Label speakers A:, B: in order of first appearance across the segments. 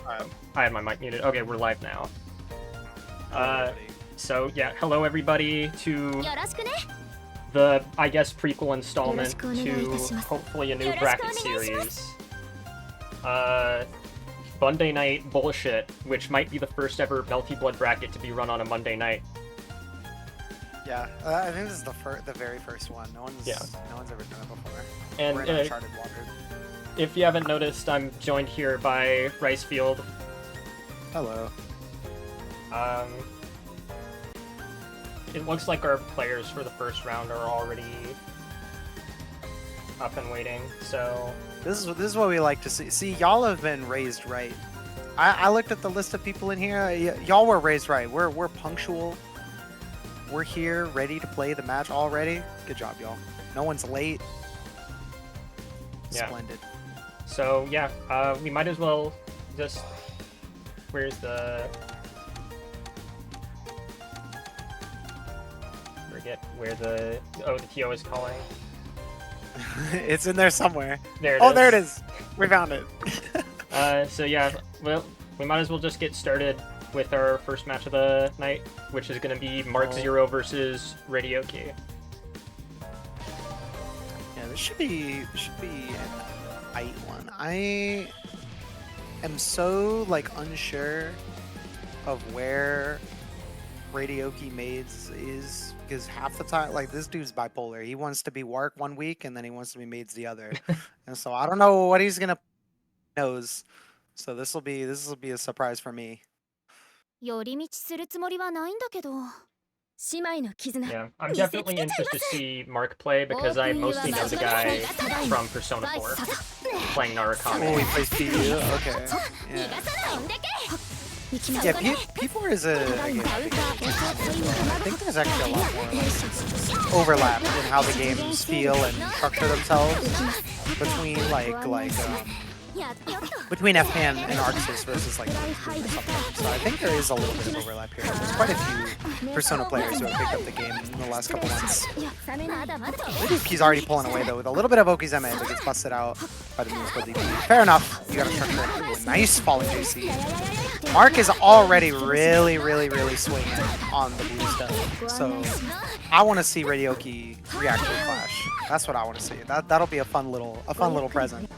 A: I had my mic muted. Okay, we're live now.
B: Hello,
A: So yeah, hello everybody to the, I guess, prequel installment to hopefully a new bracket series. Monday night bullshit, which might be the first ever Melty Blood bracket to be run on a Monday night.
B: Yeah, I think this is the very first one. No one's ever done it before.
A: And
B: we're in uncharted waters.
A: If you haven't noticed, I'm joined here by Ricefield.
B: Hello.
A: It looks like our players for the first round are already up and waiting, so...
B: This is what we like to see. See, y'all have been raised right. I looked at the list of people in here. Y'all were raised right. We're punctual. We're here, ready to play the match already. Good job, y'all. No one's late.
A: Yeah.
B: Splendid.
A: So, yeah, we might as well just... Where's the... Forget where the... Oh, the TO is calling.
B: It's in there somewhere.
A: There it is.
B: Oh, there it is. We found it.
A: So, yeah, well, we might as well just get started with our first match of the night, which is going to be Mark Zero versus Radioki.
B: Yeah, this should be an tight one. I am so unsure of where Radioki Maids is, because half the time, this dude's bipolar. He wants to be Wark one week and then he wants to be Maids the other, and so I don't know what he's gonna knows. So this will be a surprise for me.
A: Yeah, I'm definitely interested to see Mark play because I mostly know the guy from Persona 4, playing Narukami.
B: Oh, he plays PU? Okay. Yeah, P4 is a... Again, I think there's actually a lot more overlap in how the games feel and structure themselves between between FPAN and Arxis versus something. So I think there is a little bit of overlap here. There's quite a few Persona players who have picked up the game in the last couple months. He's already pulling away though with a little bit of Okizeme, but gets busted out by the moves for DP. Fair enough. You gotta structure it. Ooh, nice falling JC. Mark is already really swinging on the blue stuff. So I want to see Radioki react to the clash. That's what I want to see. That'll be a fun little present.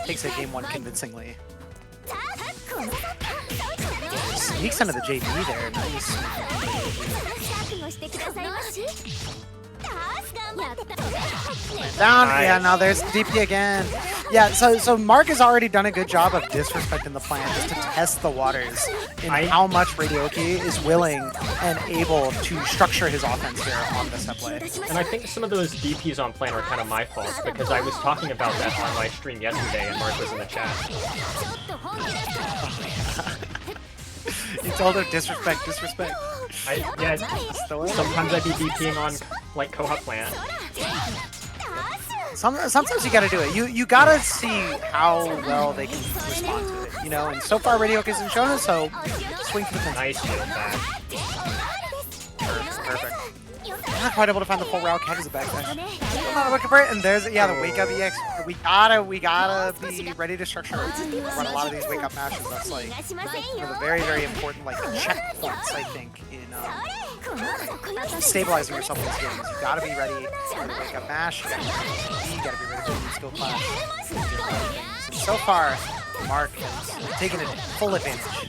B: Takes it game one convincingly. Sneaks into the JB there. Nice. Down. Yeah, now there's DP again. Yeah, so Mark has already done a good job of disrespecting the plan just to test the waters in how much Radioki is willing and able to structure his offense here on this set play.
A: And I think some of those DPs on plan are kind of my fault because I was talking about that on my stream yesterday and Mark was in the chat.
B: You told him disrespect.
A: Yeah, sometimes I'd be DPing on Koha plan.
B: Sometimes you gotta do it. You gotta see how well they can respond to it, you know. And so far, Radioki hasn't shown us. So swing for the
A: nice shield back.
B: Perfect. Not quite able to find the full route. Catches it back there. Still not looking for it. And there's the wake up EX. We gotta be ready to structure run a lot of these wake up matches. That's one of the very important checkpoints I think in stabilizing yourself in these games. You gotta be ready for the wake up mash. You gotta be ready for the skill clash. And so far, Mark has taken full advantage.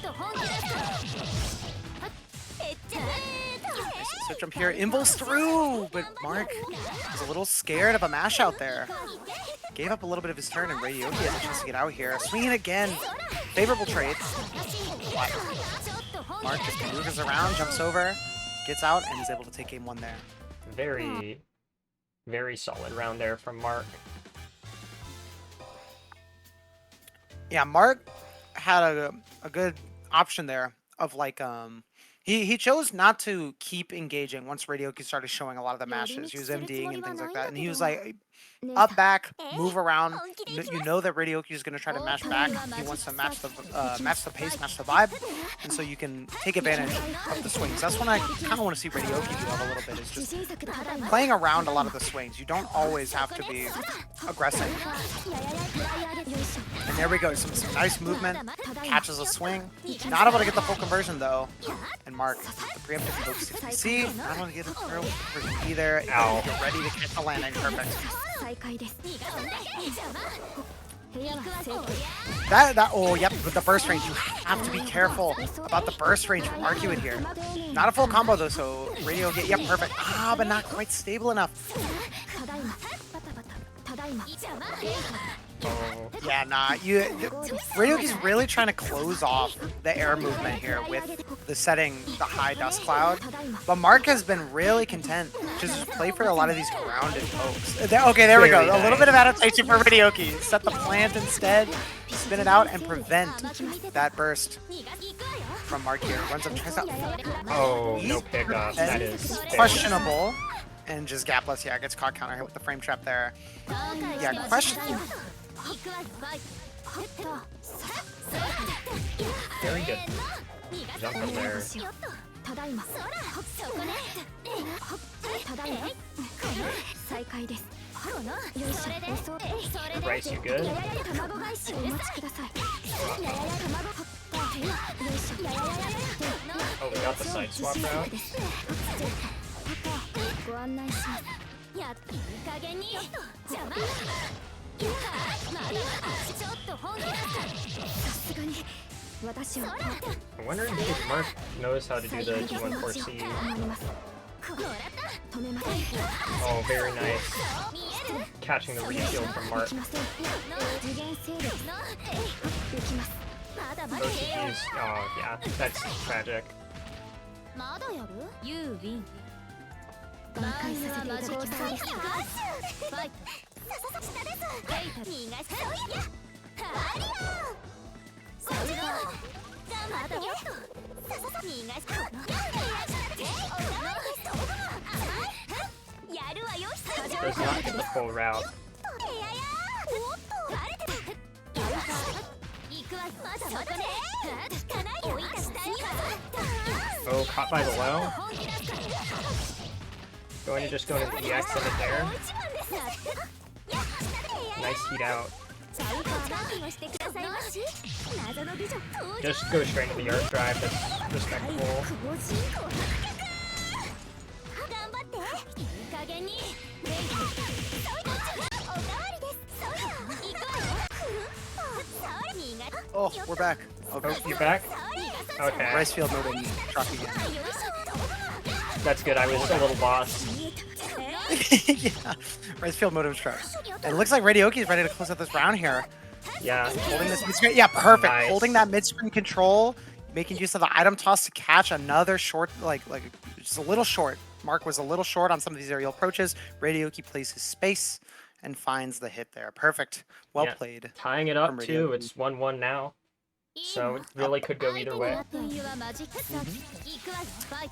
B: So jump here, Invol's through, but Mark is a little scared of a mash out there. Gave up a little bit of his turn, and Radioki has a chance to get out here. Swinging again, favorable trade. Mark just maneuvers around, jumps over, gets out, and is able to take game one there.
A: Very solid round there from Mark.
B: Yeah, Mark had a good option there of he chose not to keep engaging once Radioki started showing a lot of the mashes. He was MDing and things like that, and he was like, up back, move around. You know that Radioki is going to try to mash back. He wants to match the pace, match the vibe, and so you can take advantage of the swings. That's when I kind of want to see Radioki do that a little bit, is just playing around a lot of the swings. You don't always have to be aggressive. And there we go, some nice movement, catches a swing. Not able to get the full conversion though. And Mark, the preemptive focus 60C, not able to get a throw conversion either.
A: Ow.
B: You're ready to get the landing, perfect. Oh, yep, with the burst range, you have to be careful about the burst range from Arcuate here. Not a full combo though, so Radio get, yep, perfect. Ah, but not quite stable enough.
A: Oh.
B: Yeah, nah, Radioki's really trying to close off the air movement here with the setting, the high dust cloud. But Mark has been really content to just play for a lot of these grounded pokes. Okay, there we go.
A: Very
B: A little bit of adaptation for Radioki. Set the plant instead, spin it out, and prevent that burst from Mark here. Runs up, tries out.
A: Oh, no pickup. That is
B: questionable. And just gapless, yeah, gets caught counter hit with the frame trap there. Yeah, question.
A: Very good. Jump from there. Bryce, you good? Oh, we got the side swap route. I'm wondering if Mark knows how to do the G14C. Oh, very nice. Catching the refield from Mark. OTP's, oh yeah, that's tragic. Does not get the full route. Oh, caught by the low. Going to just go into the EX in it there. Nice heat out. Just go straight into the arc drive, that's respectable.
B: Oh, we're back. Okay.
A: Oh, you're back? Okay.
B: Rice field mode and truck again.
A: That's good, I was a little lost.
B: Yeah, Rice field modem truck. And it looks like Radioki is ready to close out this round here.
A: Yeah.
B: Holding this mid-screen. Yeah, perfect.
A: Nice.
B: Holding that mid-screen control, making use of the item toss to catch another short, like just a little short. Mark was a little short on some of these aerial approaches. Radioki plays his space and finds the hit there. Perfect. Well played.
A: Tying it up too. It's 1-1 now. So it really could go either way.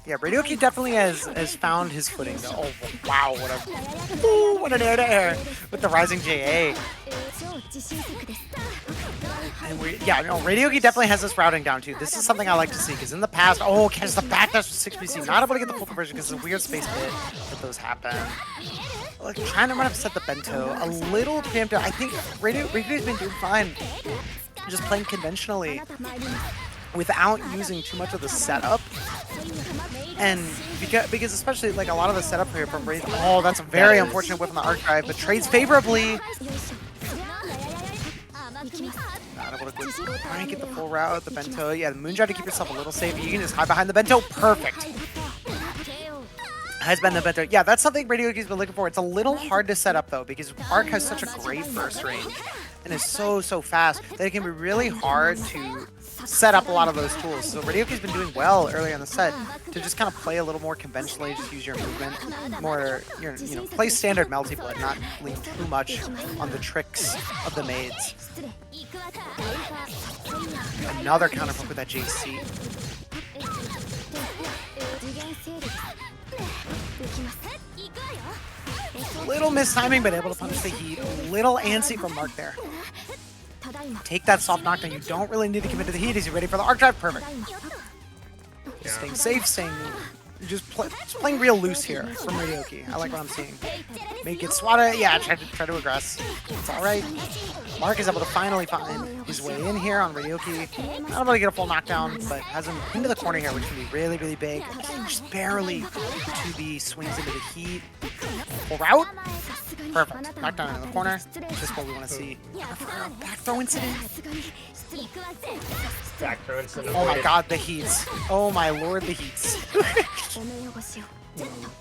B: Yeah, Radioki definitely has found his footing though. Oh wow, what an air-to-air with the rising JA. And Radioki definitely has this routing down too. This is something I like to see because in the past, catches the backdash with 6BC, not able to get the full conversion because it's a weird space bit that those happen. Like trying to run up set the bento, a little preemptive. I think Radioki's been doing fine. Just playing conventionally without using too much of the setup, and because especially like a lot of the setup here from Wraith. Oh, that's a very unfortunate whip on the arc drive, but trades favorably. Not able to try and get the full route, the bento. Yeah, the moondrive to keep yourself a little safe. You can just hide behind the bento. Perfect. Has been the bento. Yeah, that's something Radioki's been looking for. It's a little hard to set up though because Arc has such a great burst range and is so fast that it can be really hard to set up a lot of those tools. So Radioki's been doing well early on the set to just kind of play a little more conventionally, just use your movement more, play standard Melty Blood, not lean too much on the tricks of the maids. Another counter poke with that JC. Little mistiming, but able to punish the heat. Little antsy from Mark there. Take that soft knockdown. You don't really need to commit to the heat. Is he ready for the arc drive? Perfect.
A: Yeah.
B: Staying safe, just playing real loose here from Radioki. I like what I'm seeing. Make it swat. Yeah, try to aggress. It's all right. Mark is able to finally find his way in here on Radioki. Not able to get a full knockdown, but has him into the corner here, which can be really, really big. Just barely 2B swings into the heat. Full route. Perfect. Knockdown in the corner. Just what we want to see. Back throw incident.
A: Back throw incident.
B: Oh my god, the heats. Oh my lord, the heats.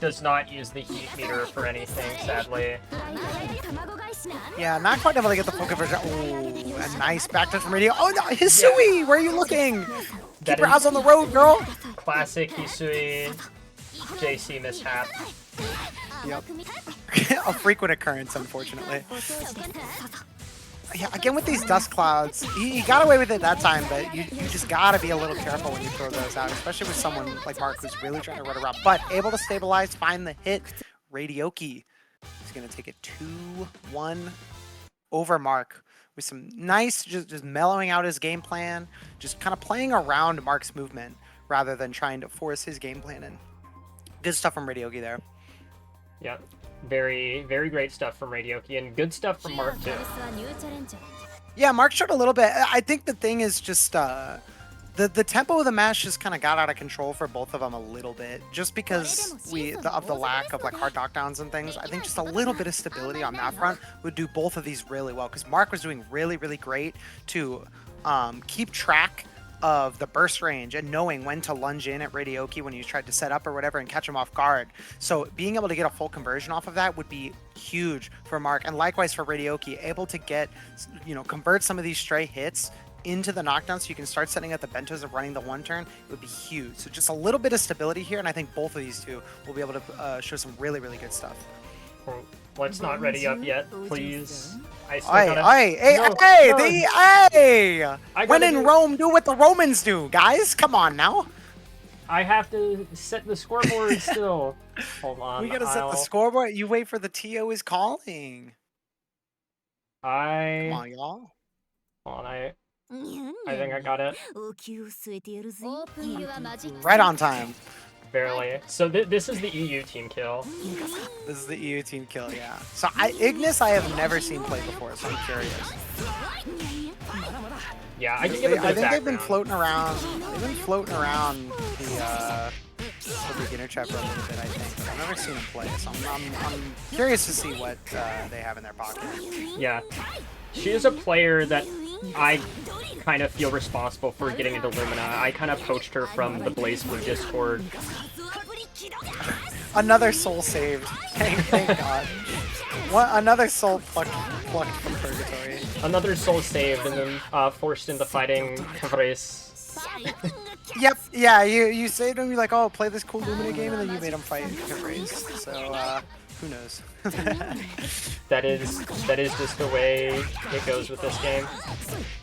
A: Does not use the heat meter for anything, sadly.
B: Yeah, not quite able to get the full conversion. Oh, a nice back touch from Radio. Oh no, Hisui, where are you looking? Keep your eyes on the road, girl.
A: Classic Hisui JC mishap.
B: Yep. A frequent occurrence, unfortunately. Yeah, again with these dust clouds, he got away with it that time, but you just gotta be a little careful when you throw those out, especially with someone like Mark who's really trying to run around, but able to stabilize, find the hit. Radioki is gonna take it 2-1 over Mark with some nice, just mellowing out his game plan, just kind of playing around Mark's movement rather than trying to force his game plan in. Good stuff from Radioki there.
A: Yeah, very, very great stuff from Radioki, and good stuff from Mark too.
B: Yeah, Mark showed a little bit. I think the thing is just the tempo of the match just kind of got out of control for both of them a little bit, just because of the lack of like hard knockdowns and things. I think just a little bit of stability on that front would do both of these really well, because Mark was doing really, really great to keep track of the burst range and knowing when to lunge in at Radioki when you tried to set up or whatever and catch him off guard. So being able to get a full conversion off of that would be huge for Mark, and likewise for Radioki, able to get, convert some of these stray hits into the knockdown so you can start setting up the bentos and running the one turn. It would be huge. So just a little bit of stability here, and I think both of these two will be able to show some really, really good stuff.
A: Let's not ready up yet, please. I still
B: When in Rome, do what the Romans do, guys. Come on now.
A: I have to set the scoreboard still. Hold on.
B: We gotta set the scoreboard. You wait for the TO is calling. Come on, y'all.
A: Hold on, I think I got it.
B: Right on time.
A: Barely. So this is the EU team kill.
B: This is the EU team kill, yeah. So Ignis I have never seen play before, so I'm curious.
A: Yeah, I can give a bit of
B: think they've been
A: background.
B: floating around. They've been floating around the beginner chat for a little bit, I think. But I've never seen them play, so I'm curious to see what they have in their pocket.
A: Yeah. She is a player that I kind of feel responsible for getting into Lumina. I kind of poached her from the Blaze Blue Discord.
B: Another soul saved. Thank God. Another soul plucked from purgatory.
A: Another soul saved and then forced into fighting Kavres.
B: Yep, yeah, you saved him, you're like, oh, play this cool Lumina game, and then you made him fight Kavres. So, who knows?
A: That is just the way it goes with this game.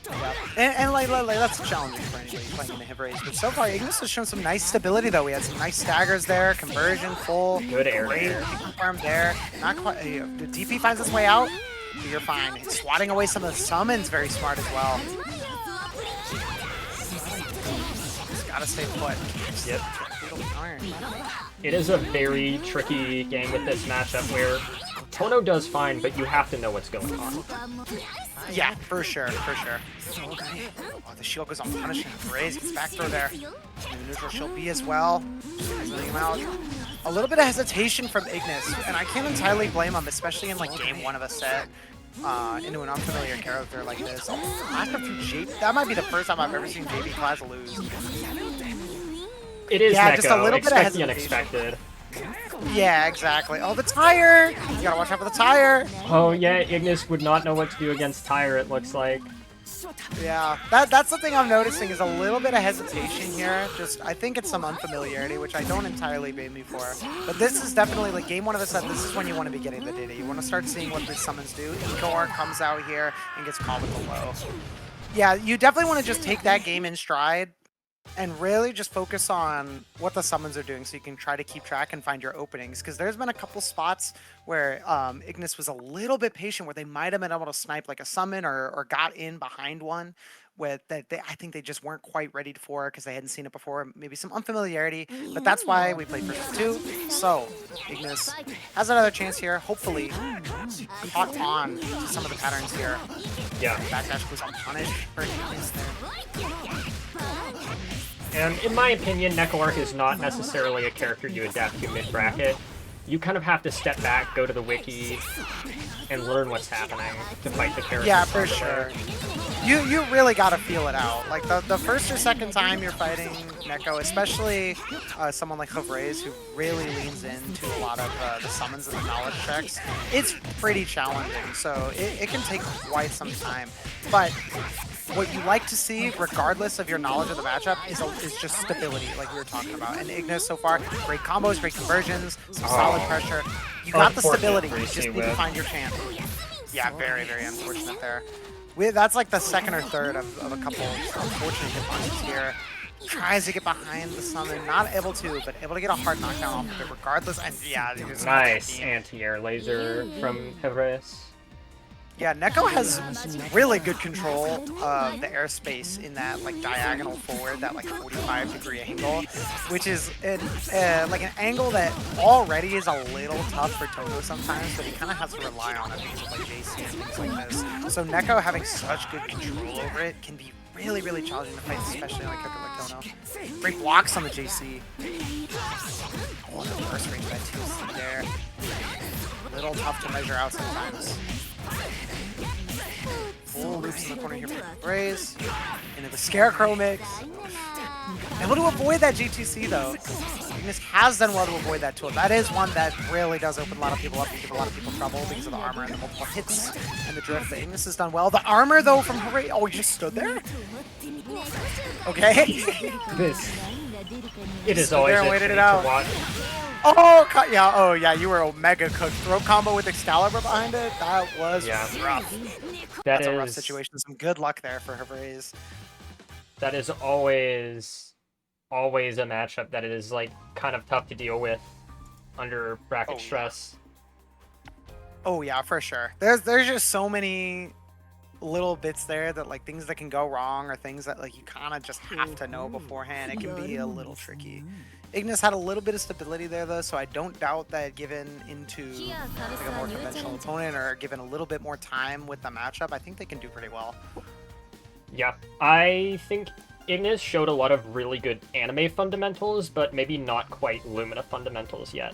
B: Yeah. And like that's challenging for anybody playing in the hip race. But so far, Ignis has shown some nice stability though. We had some nice staggers there, conversion, full,
A: good air
B: great confirmed there. Not quite. The DP finds its way out. You're fine. It's swatting away some of the summons, very smart as well. Just gotta stay put.
A: Yep. It is a very tricky game with this matchup where Tono does fine, but you have to know what's going on.
B: Yeah, for sure, for sure. Oh, the shield goes on punishing. Raze gets back throw there. And the neutral shield B as well. Letting him out. A little bit of hesitation from Ignis, and I can't entirely blame him, especially in like game one of a set. Into an unfamiliar character like this. That might be the first time I've ever seen JB Class lose.
A: It is
B: yeah,
A: Neko.
B: Just a little bit of
A: Expect the unexpected.
B: Yeah, exactly. Oh, the tire! You gotta watch out for the tire!
A: Oh yeah, Ignis would not know what to do against Tire, it looks like.
B: Yeah, that's the thing I'm noticing is a little bit of hesitation here. I think it's some unfamiliarity, which I don't entirely blame you for. But this is definitely, like, game one of the set, this is when you want to be getting the data. You want to start seeing what the summons do. Igor comes out here and gets caught with the low. Yeah, you definitely want to just take that game in stride. and really just focus on what the summons are doing so you can try to keep track and find your openings. Because there's been a couple spots where Ignis was a little bit patient where they might have been able to snipe like a summon or got in behind one with that I think they just weren't quite ready for because they hadn't seen it before. Maybe some unfamiliarity, but that's why we played first 2. So Ignis has another chance here. Hopefully caught on to some of the patterns here.
A: Yeah.
B: Backdash was unpunished for Ignis there.
A: And in my opinion, Nekoark is not necessarily a character you adapt to mid-bracket. You kind of have to step back, go to the wiki, and learn what's happening to fight the character.
B: Yeah, for sure. You really gotta feel it out. Like the first or second time you're fighting Neko, especially someone like Havraise who really leans into a lot of the summons and the knowledge checks, it's pretty challenging. So it can take quite some time. But what you like to see, regardless of your knowledge of the matchup, is just stability, like we were talking about. And Ignis so far, great combos, great conversions, some solid pressure. You got the stability, you just need to find your chance. Yeah, very, very unfortunate there. That's like the second or third of a couple unfortunate hit punches here. Tries to get behind the summon, not able to, but able to get a hard knockdown off of it regardless. And yeah,
A: nice anti-air laser from Havraise.
B: Yeah, Neko has really good control of the airspace in that like diagonal forward, that like 45-degree angle, which is like an angle that already is a little tough for Toto sometimes, but he kind of has to rely on it because of like JC and things like this. So Neko having such good control over it can be really, really challenging to fight, especially like a character like Tono. Great blocks on the JC. Oh, the first range of that 2C there. A little tough to measure out sometimes. Full loops in the corner here for Havraise. Into the Scarecrow mix. Able to avoid that GTC though. Ignis has done well to avoid that tool. That is one that really does open a lot of people up and give a lot of people trouble because of the armor and the multiple hits and the drift. But Ignis has done well. The armor though from Havraise. Oh, he just stood there? Okay.
A: It is always a treat to watch.
B: Oh, yeah. Oh, yeah. You were a mega cooked. Throw combo with Excalibur behind it. That was rough. That's a rough situation. Some good luck there for Havraise.
A: That is always a matchup that is like kind of tough to deal with under bracket stress.
B: Oh yeah, for sure. There's just so many little bits there that like things that can go wrong or things that like you kind of just have to know beforehand. It can be a little tricky. Ignis had a little bit of stability there though, so I don't doubt that given into like a more conventional opponent or given a little bit more time with the matchup, I think they can do pretty well.
A: Yeah, I think Ignis showed a lot of really good anime fundamentals, but maybe not quite Lumina fundamentals yet.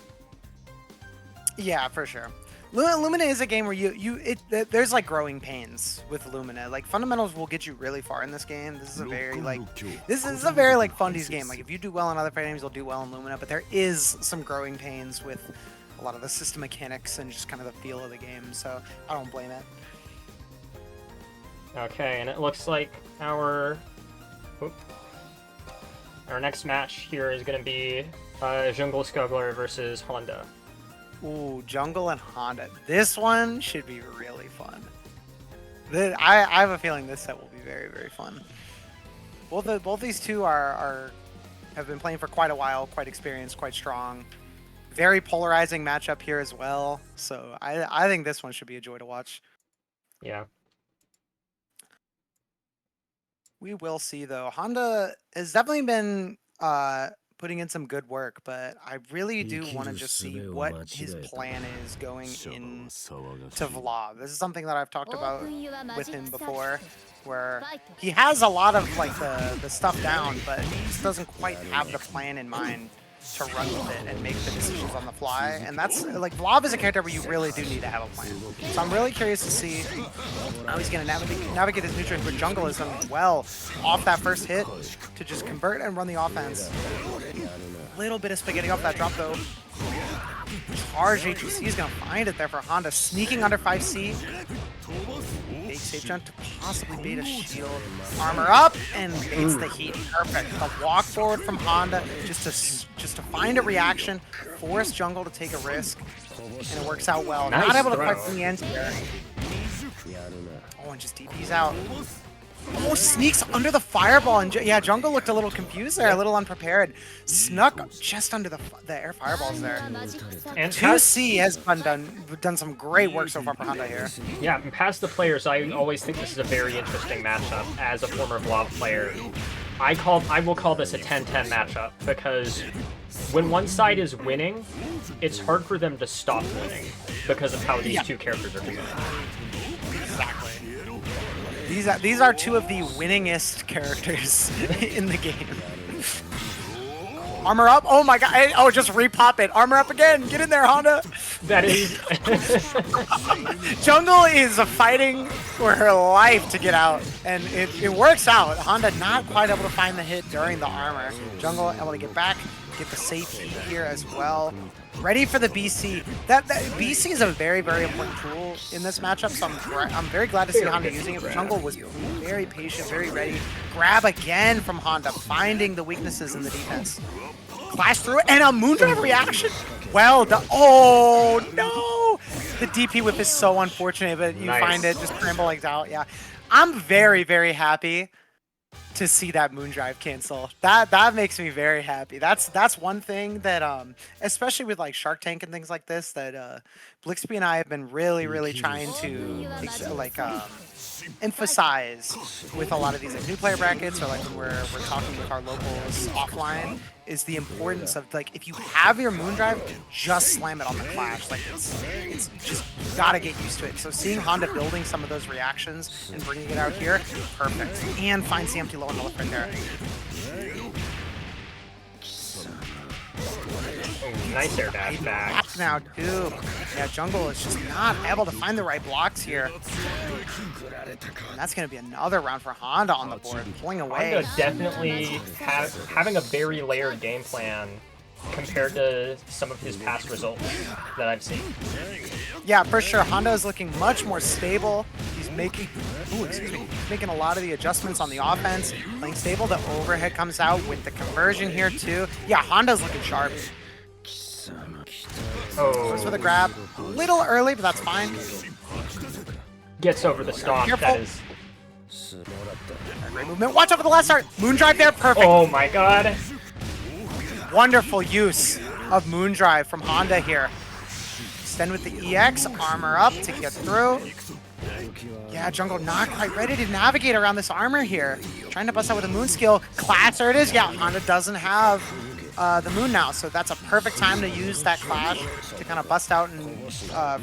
B: Yeah, for sure. Lumina is a game where there's like growing pains with Lumina. Like fundamentals will get you really far in this game. This is a very fundies game. Like if you do well in other fighting games, you'll do well in Lumina. But there is some growing pains with a lot of the system mechanics and just kind of the feel of the game. So I don't blame it.
A: Okay, and it looks like our next match here is going to be Jungle Skogler versus Honda.
B: Ooh, Jungle and Honda. This one should be really fun. I have a feeling this set will be very, very fun. Both these two have been playing for quite a while, quite experienced, quite strong. Very polarizing matchup here as well. So I think this one should be a joy to watch.
A: Yeah.
B: We will see though. Honda has definitely been putting in some good work, but I really do want to just see what his plan is going into Vlad. This is something that I've talked about with him before, where he has a lot of like the stuff down, but he just doesn't quite have the plan in mind to run with it and make the decisions on the fly. And that's like Vlad is a character where you really do need to have a plan. So I'm really curious to see how he's going to navigate his neutral, but Jungle has done well off that first hit to just convert and run the offense. A little bit of spaghetti off that drop though. Charge ATC is going to find it there for Honda, sneaking under 5C. Big safe jump to possibly bait a shield. Armor up and baits the heat. Perfect. The walk forward from Honda just to find a reaction, force Jungle to take a risk, and it works out well.
A: Nice
B: Not able to
A: throw.
B: quite bring the end here. Oh, and just DP's out. Oh, sneaks under the fireball, and yeah, Jungle looked a little confused there, a little unprepared. Snuck just under the air fireballs there.
A: And
B: 2C has done some great work so far for Honda here.
A: Yeah, and past the players, I always think this is a very interesting matchup. As a former Blob player, I will call this a 10-10 matchup because when one side is winning, it's hard for them to stop winning because of how these two characters are doing.
B: Exactly. These are two of the winningest characters in the game. Armor up! Oh my god! Oh, just repop it! Armor up again! Get in there, Honda!
A: That is...
B: Jungle is fighting for her life to get out, and it works out. Honda not quite able to find the hit during the armor. Jungle able to get back, get the safety here as well. Ready for the BC. That BC is a very, very important tool in this matchup, so I'm very glad to see Honda using it. But Jungle was very patient, very ready. Grab again from Honda, finding the weaknesses in the defense. Clash through it, and a Moondrive reaction. Well done. Oh, no! The DP whip is so unfortunate, but you find it just scrambled out. Yeah. I'm very, very happy to see that Moondrive cancel. That makes me very happy. That's one thing that especially with like Shark Tank and things like this that Blixby and I have been really trying to emphasize with a lot of these like new player brackets, or like when we're talking with our locals offline, is the importance of like if you have your Moondrive, just slam it on the Clash. Like it's just you gotta get used to it. So seeing Honda building some of those reactions and bringing it out here, perfect. And finds the empty low on the left right there.
A: Nice air dash back.
B: Now too. Yeah, Jungle is just not able to find the right blocks here. And that's going to be another round for Honda on the board, pulling away.
A: Honda definitely having a very layered game plan compared to some of his past results that I've seen.
B: Yeah, for sure. Honda is looking much more stable. He's making, making a lot of the adjustments on the offense, playing stable. The overhead comes out with the conversion here too. Yeah, Honda's looking sharp.
A: Oh.
B: Goes for the grab. A little early, but that's fine.
A: Gets over the stomp.
B: Careful.
A: That is...
B: Great movement. Watch out for the last start. Moondrive there. Perfect.
A: Oh my god.
B: Wonderful use of Moondrive from Honda here. Extend with the EX. Armor up to get through. Yeah, Jungle not quite ready to navigate around this armor here. Trying to bust out with a Moon skill. Clash, there it is. Yeah, Honda doesn't have the Moon now, so that's a perfect time to use that Clash to kind of bust out and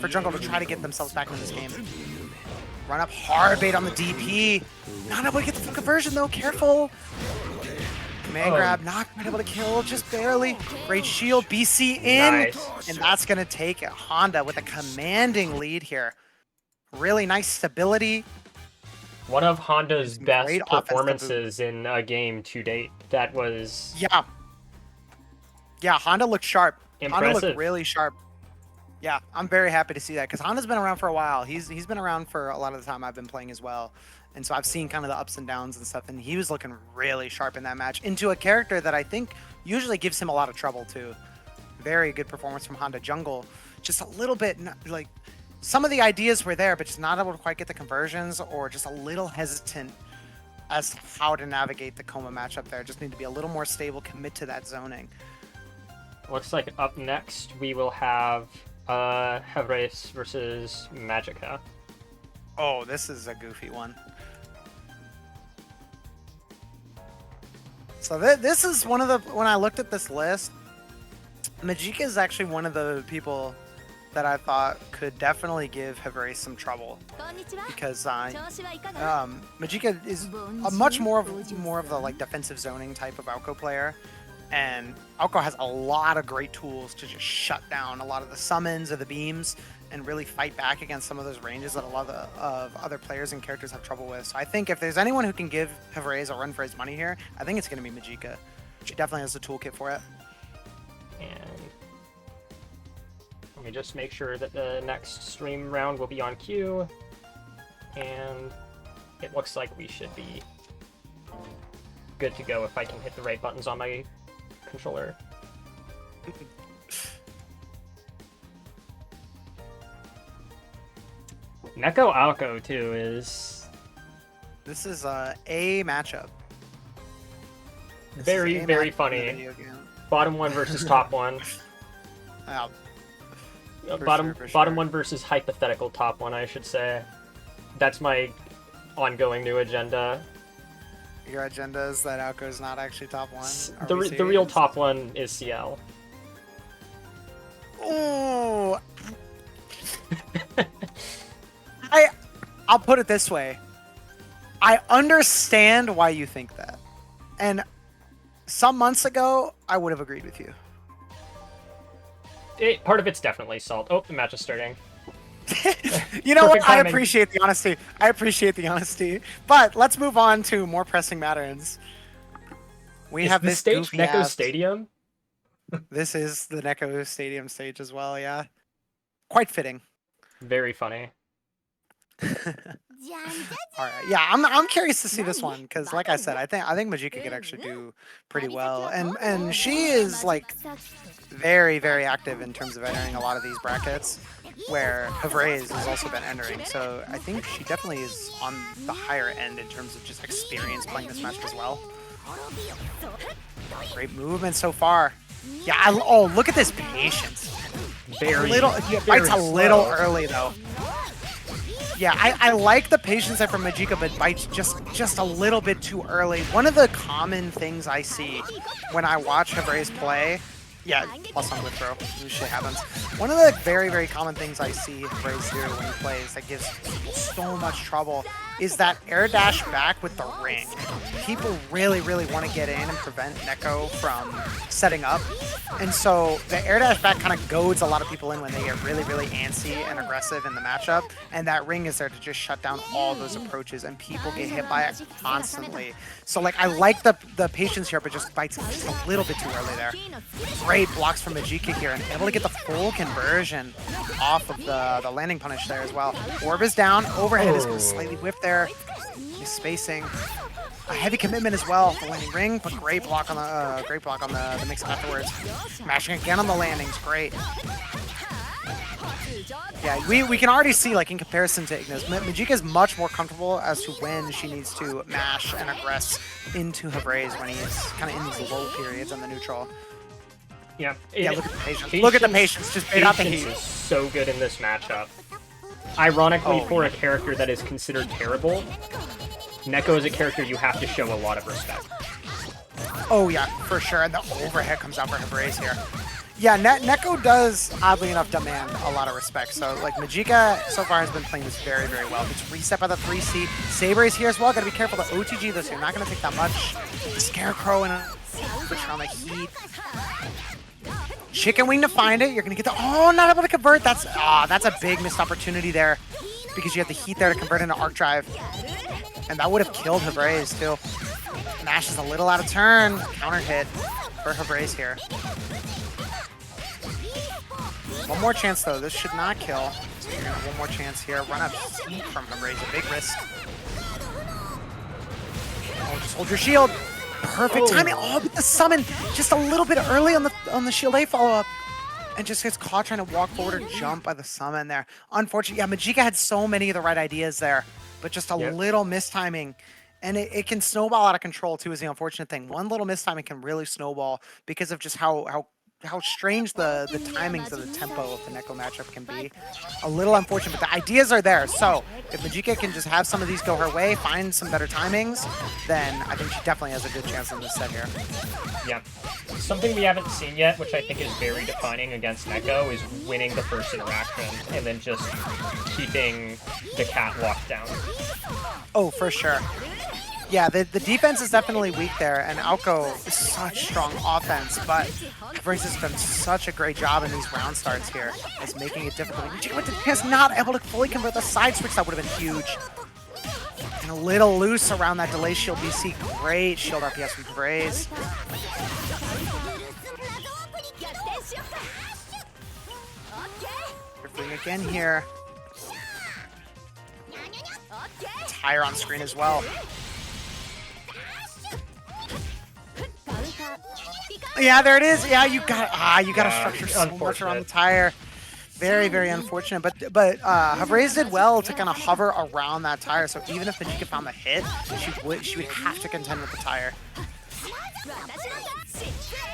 B: for Jungle to try to get themselves back in this game. Run up hard bait on the DP. Not able to get the full conversion though, careful. Command grab, not quite able to kill, just barely. Great shield, BC in, and that's gonna take Honda with a commanding lead here. Really nice stability.
A: One of Honda's best performances in a game to date. That was... Yeah, Honda looked sharp. Impressive.
B: Honda looked really sharp. Yeah, I'm very happy to see that because Honda's been around for a while. He's been around for a lot of the time I've been playing as well. And so I've seen kind of the ups and downs and stuff, and he was looking really sharp in that match into a character that I think usually gives him a lot of trouble too. Very good performance from Honda. Jungle, just a little bit, like, some of the ideas were there, but just not able to quite get the conversions, or just a little hesitant as to how to navigate the Coma matchup there. Just need to be a little more stable, commit to that zoning.
A: Looks like up next we will have Hevrace versus Magica.
B: Oh, this is a goofy one. So this is one of the, when I looked at this list, Magica is actually one of the people that I thought could definitely give Hevrace some trouble, because Magica is a much more of the like defensive zoning type of Alco player, and Alco has a lot of great tools to just shut down a lot of the summons or the beams and really fight back against some of those ranges that a lot of other players and characters have trouble with. So I think if there's anyone who can give Hevrace a run for his money here, I think it's going to be Magica. She definitely has the toolkit for it.
A: And let me just make sure that the next stream round will be on cue. And it looks like we should be good to go if I can hit the right buttons on my controller. Neko Alco too is
B: This is a matchup. This
A: Very,
B: is a
A: very
B: matchup
A: funny.
B: in the video game.
A: Bottom one versus top one.
B: Yeah,
A: Bottom
B: for sure.
A: bottom one versus hypothetical top one, I should say. That's my ongoing new agenda.
B: Your agenda is that Alco is not actually top one.
A: The real top one is CL.
B: Oh, I'll put it this way. I understand why you think that, and some months ago I would have agreed with you.
A: Part of it's definitely salt. Oh, the match is starting.
B: You know
A: Perfect
B: what? I
A: timing.
B: appreciate the honesty. I appreciate the honesty. But let's move on to more pressing matters. We
A: Is
B: have
A: the
B: this
A: stage
B: goofy
A: Neko
B: ass.
A: Stadium?
B: This is the Neko Stadium stage as well. Yeah, quite fitting.
A: Very funny.
B: All right. Yeah, I'm curious to see this one because, like I said, I think Majika could actually do pretty well, and she is like very, very active in terms of entering a lot of these brackets, where Havraise has also been entering. So I think she definitely is on the higher end in terms of just experience playing this match as well. Great movement so far. Yeah. Oh, look at this patience.
A: Very,
B: Bites a little early though. Yeah, I like the patience there from Majika, but bites just a little bit too early. One of the common things I see when I watch Havraise play, yeah, plus on with throw, this shit happens. One of the very, very common things I see Havraise do when he plays that gives people so much trouble is that air dash back with the ring. People really, really want to get in and prevent Neko from setting up. And so the air dash back kind of goads a lot of people in when they get really, really antsy and aggressive in the matchup. And that ring is there to just shut down all those approaches, and people get hit by it constantly. So like I like the patience here, but just bites just a little bit too early there. Great blocks from Majika here, and able to get the full conversion off of the landing punish there as well. Orb is down, overhead is slightly whipped there. He's spacing. A heavy commitment as well, the landing ring, but great block on the mix afterwards. Mashing again on the landings, great. Yeah, we can already see, like in comparison to Ignis, Majika is much more comfortable as to when she needs to mash and aggress into Havraise when he's kind of in these low periods on the neutral.
A: Yeah.
B: Yeah, look at the patience. Look at the patience. Just bait out the heat.
A: Patience is so good in this matchup. Ironically, for a character that is considered terrible, Neko is a character you have to show a lot of respect.
B: Oh yeah, for sure. And the overhead comes out for Havraise here. Yeah, Neko does, oddly enough, demand a lot of respect. So, like, Majika so far has been playing this very, very well. It's reset by the 3C. Saber is here as well. Gotta be careful. The OTG, though, so you're not gonna take that much. The Scarecrow and a switch on the heat. Chicken wing to find it. You're gonna get the not able to convert. That's a big missed opportunity there because you have the heat there to convert into arc drive, and that would have killed Havraise too. Mash is a little out of turn. Counter hit for Havraise here. One more chance though. This should not kill. So you're gonna have one more chance here. Run up heat from Havraise. A big risk. Oh, just hold your shield. Perfect timing. Oh, but the summon just a little bit early on the shield A follow-up. And just gets caught trying to walk forward or jump by the summon there. Unfortunately, yeah, Majika had so many of the right ideas there, but just a little mistiming. And it can snowball out of control too, is the unfortunate thing. One little mistiming can really snowball because of just how strange the timings of the tempo of the Neko matchup can be. A little unfortunate, but the ideas are there. So if Majika can just have some of these go her way, find some better timings, then I think she definitely has a good chance in this set here.
A: Yeah. Something we haven't seen yet, which I think is very defining against Neko, is winning the first interaction and then just keeping the cat locked down.
B: Oh, for sure. Yeah, the defense is definitely weak there, and Alco is such strong offense, but Havraise has done such a great job in these round starts here, as making it difficult. Majika is not able to fully convert the side switch. That would have been huge. And a little loose around that delay shield BC. Great shield RPS from Havraise. Drifting again here. Tire on screen as well. Yeah, there it is. Yeah, you got to structure so much around the tire. Very, very unfortunate. But Havraise did well to kind of hover around that tire. So even if Majika found the hit, she would have to contend with the tire.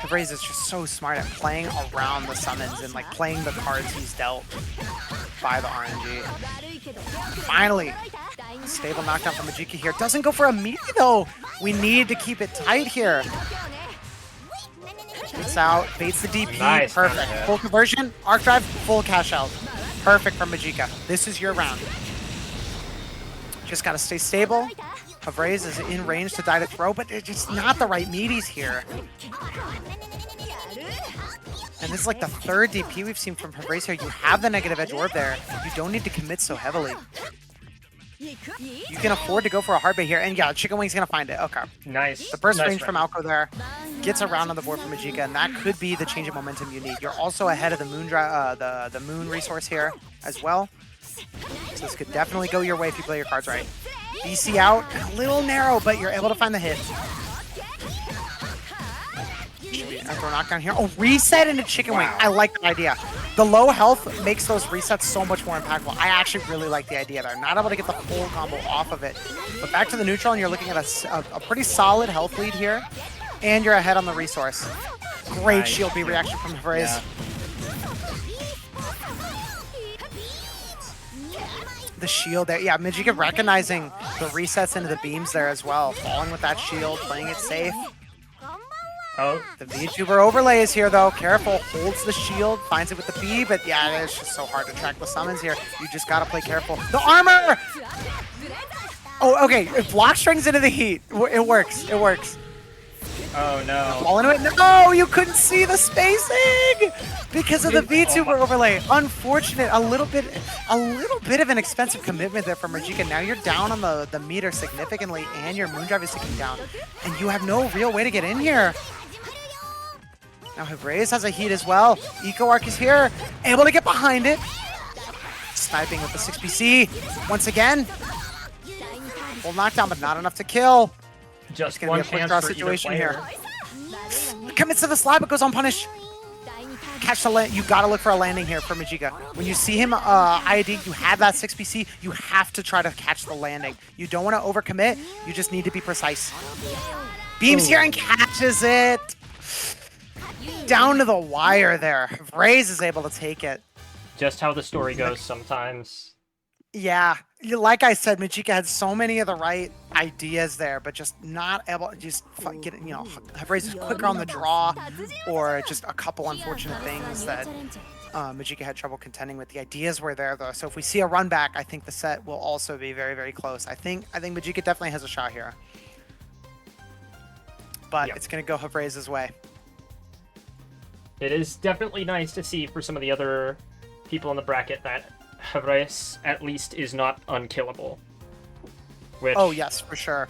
B: Havraise is just so smart at playing around the summons and like playing the cards he's dealt by the RNG. Finally, stable knockdown from Majika here. Doesn't go for a meaty though. We need to keep it tight here. Gets out, baits the DP,
A: Nice,
B: perfect.
A: yeah.
B: Full conversion, arc drive, full cash out. Perfect from Majika. This is your round. Just gotta stay stable. Havraise is in range to die to throw, but they're just not the right meaties here. And this is like the third DP we've seen from Havraise here. You have the negative edge orb there. You don't need to commit so heavily. You can afford to go for a hard bait here. And yeah, Chicken Wing's gonna find it. Okay.
A: Nice.
B: The burst
A: Nice
B: range from Alco there gets around on the board for Majika, and that could be the change of momentum you need. You're also ahead of the moon the moon resource here as well. So this could definitely go your way if you play your cards right. BC out, a little narrow, but you're able to find the hit. Throw knockdown here. Oh, reset into Chicken Wing. I like the idea. The low health makes those resets so much more impactful. I actually really like the idea there. Not able to get the full combo off of it. But back to the neutral, and you're looking at a pretty solid health lead here. And you're ahead on the resource. Great
C: Nice.
B: shield B reaction from Havraise.
C: Yeah.
B: The shield there. Yeah, Majika recognizing the resets into the beams there as well. Falling with that shield, playing it safe.
A: Oh,
B: The VTuber overlay is here though. Careful, holds the shield, finds it with the B, but yeah, it's just so hard to track the summons here. You just gotta play careful. The armor! Oh, okay. If block strings into the heat, it works. It works.
A: oh no.
B: Fall into it. No, you couldn't see the spacing because of the VTuber overlay. Unfortunate. A little bit of an expensive commitment there from Majika. Now you're down on the meter significantly, and your Moondrive is ticking down, and you have no real way to get in here. Now Havraise has a heat as well. Eco Arc is here, able to get behind it. Sniping with the 6PC once again. Full knockdown, but not enough to kill.
A: Just
B: gonna
A: one
B: be a quick
A: chance
B: draw
A: for
B: situation
A: either
B: here. Commits to the slide, but goes unpunished. Catch the land. You gotta look for a landing here for Majika. When you see him IAD, you have that 6PC. You have to try to catch the landing. You don't want to overcommit. You just need to be precise. Beams here and catches it. Down to the wire there. Havraise is able to take it.
A: Just how the story goes sometimes.
B: Yeah, like I said, Majika had so many of the right ideas there, but just not able to just get it, you know, Havraise is quicker on the draw, or just a couple unfortunate things that Majika had trouble contending with. The ideas were there though, so if we see a run back, I think the set will also be very, very close. I think Majika definitely has a shot here, but
A: Yep.
B: it's gonna go Havraise's way.
A: It is definitely nice to see for some of the other people in the bracket that Havraise at least is not unkillable. Which,
B: Oh yes, for sure.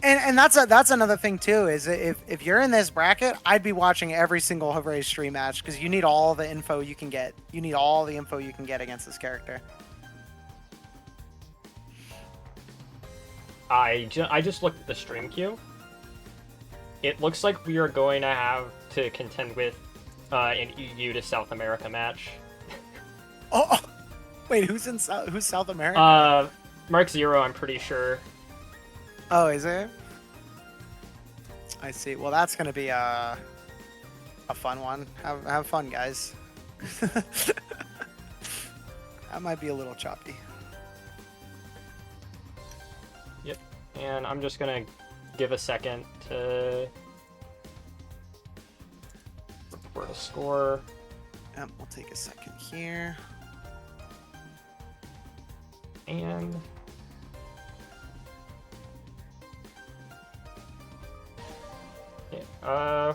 B: And that's another thing too, is if you're in this bracket, I'd be watching every single Havraise stream match, because you need all the info you can get. You need all the info you can get against this character.
A: I just looked at the stream queue. It looks like we are going to have to contend with an EU to South America match.
B: Oh, wait, who's South America?
A: Mark Zero, I'm pretty sure.
B: Oh, is it? I see. Well, that's gonna be a fun one. Have fun, guys. That might be a little choppy.
A: Yep. And I'm just gonna give a second to report a score.
B: Yep, we'll take a second here.
A: And yeah,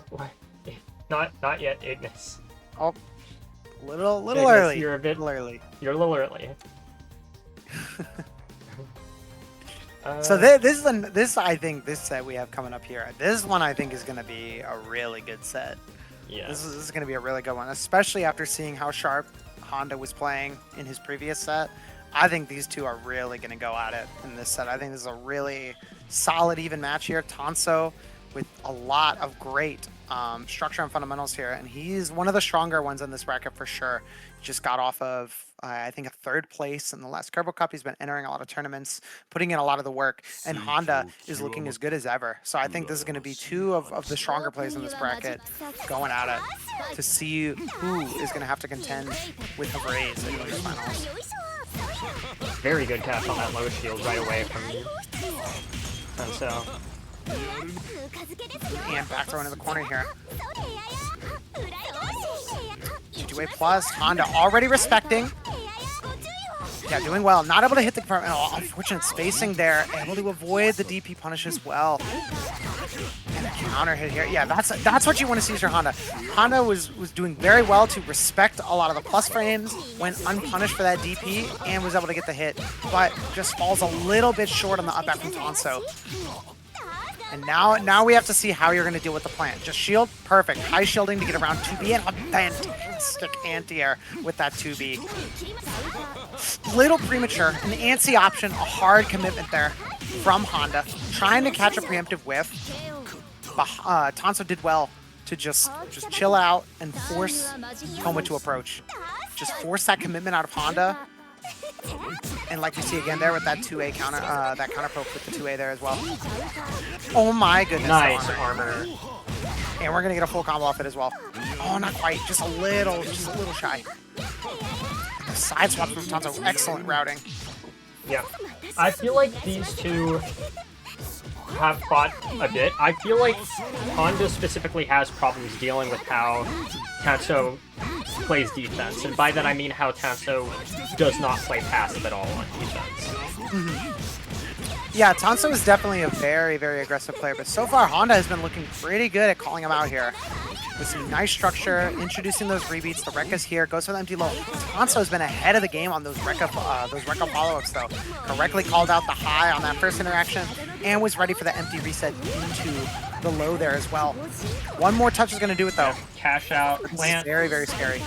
A: not yet, Ignis.
B: Oh, little
A: Ignis,
B: early.
A: You're a bit
B: little early.
A: You're a little early.
B: So this I think this set we have coming up here. This one I think is going to be a really good set.
A: Yeah.
B: This is going to be a really good one, especially after seeing how sharp Honda was playing in his previous set. I think these two are really going to go at it in this set. I think this is a really solid, even match here. Tanso with a lot of great structure and fundamentals here, and he's one of the stronger ones in this bracket for sure. Just got off of, I think, a 3rd place in the last Kerbal Cup. He's been entering a lot of tournaments, putting in a lot of the work, and Honda is looking as good as ever. So I think this is going to be 2 of the stronger players in this bracket going at it to see who is going to have to contend with the Braves in these finals.
A: Very good catch on that low shield right away from Tenso.
B: And back throw into the corner here. 2-2-A plus. Honda already respecting. Yeah, doing well. Not able to hit the unfortunate spacing there. Able to avoid the DP punish as well. And a counter hit here. Yeah, that's what you want to see for Honda. Honda was doing very well to respect a lot of the plus frames, went unpunished for that DP, and was able to get the hit, but just falls a little bit short on the up back from Tanso. And now we have to see how you're going to deal with the plant. Just shield, perfect. High shielding to get around 2B, and a fantastic anti-air with that 2B. Little premature, an antsy option, a hard commitment there from Honda, trying to catch a preemptive whiff. But Tanso did well to just chill out and force Koma to approach. Just force that commitment out of Honda. And like you see again there with that 2A counter, that counter poke with the 2A there as well. Oh my goodness.
A: Nice armor.
B: And we're gonna get a full combo off it as well. Oh, not quite, just a little shy. The side swap from Tanso, excellent routing.
A: Yeah, I feel like these two have fought a bit. I feel like Honda specifically has problems dealing with how Tanso plays defense, and by that I mean how Tanso does not play passive at all on defense.
B: Yeah, Tanso is definitely a very, very aggressive player, but so far Honda has been looking pretty good at calling him out here. With some nice structure, introducing those rebeats. The Rekka's here, goes for the empty low. Tanso has been ahead of the game on those Rekka follow-ups though. Correctly called out the high on that first interaction, and was ready for the empty reset into the low there as well. One more touch is going to do it though.
A: Cash out, plant.
B: Very, very scary.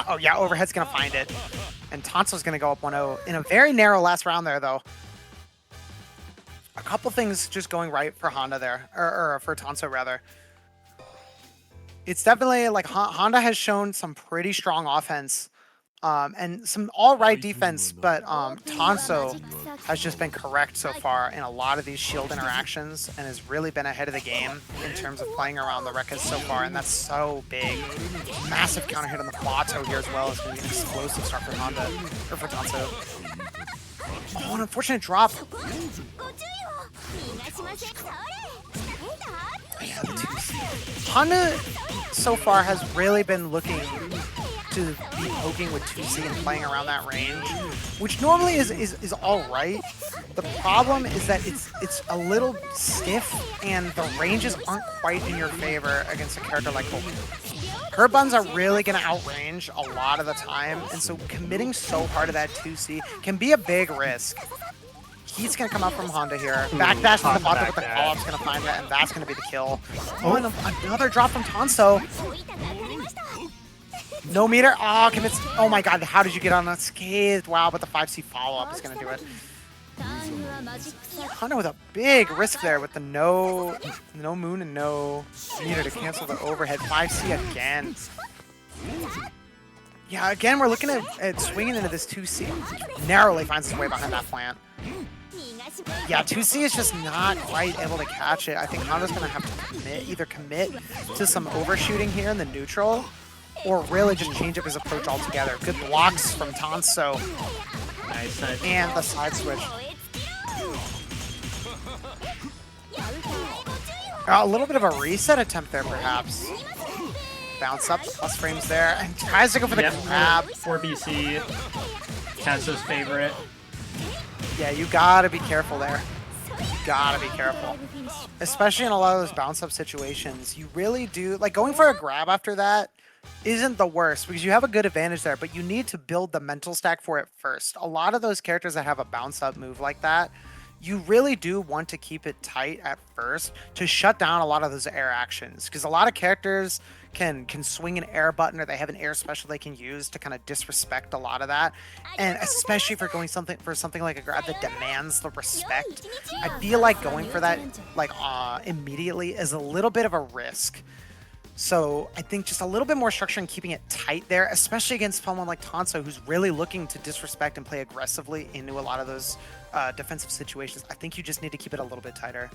B: Oh yeah, overhead's going to find it. And Tanso's going to go up 1-0 in a very narrow last round there though. A couple things just going right for Honda there, or for Tanso rather. It's definitely like Honda has shown some pretty strong offense and some all right defense, but Tanso has just been correct so far in a lot of these shield interactions and has really been ahead of the game in terms of playing around the Rekkas so far, and that's so big. Massive counter hit on the Plateau here as well. It's going to be an explosive start for Honda, or for Tanso. Oh, an unfortunate drop. Yeah, Honda so far has really been looking to be poking with 2C and playing around that range, which normally is all right. The problem is that it's a little stiff and the ranges aren't quite in your favor against a character like Cole. Her buns are really going to outrange a lot of the time, and so committing so hard to that 2C can be a big risk. He's going to come out from Honda here. Backdash from the bottom with the call-up's going to find that, and that's going to be the kill. Oh, and another drop from Tanso. No meter. Oh, commits. Oh my god, how did you get on that scathed? Wow, but the 5C follow-up is going to do it. Honda with a big risk there with the no moon and no meter to cancel the overhead. 5C again. Yeah, again, we're looking at swinging into this 2C. Narrowly finds his way behind that plant. Yeah, 2C is just not quite able to catch it. I think Honda's going to have to either commit to some overshooting here in the neutral, or really just change up his approach altogether. Good blocks from Tanso.
A: Nice.
B: And the side switch. A little bit of a reset attempt there, perhaps. Bounce up, plus frames there, and tries to go for the grab.
A: 4BC, Tanso's favorite.
B: Yeah, you gotta be careful there. You gotta be careful. Especially in a lot of those bounce up situations. You really do, like going for a grab after that isn't the worst because you have a good advantage there, but you need to build the mental stack for it first. A lot of those characters that have a bounce up move like that, you really do want to keep it tight at first to shut down a lot of those air actions, because a lot of characters can swing an air button, or they have an air special they can use to kind of disrespect a lot of that. And especially for going something like a grab that demands the respect, I feel like going for that like immediately is a little bit of a risk. So I think just a little bit more structure and keeping it tight there, especially against someone like Tanso, who's really looking to disrespect and play aggressively into a lot of those defensive situations. I think you just need to keep it a little bit tighter.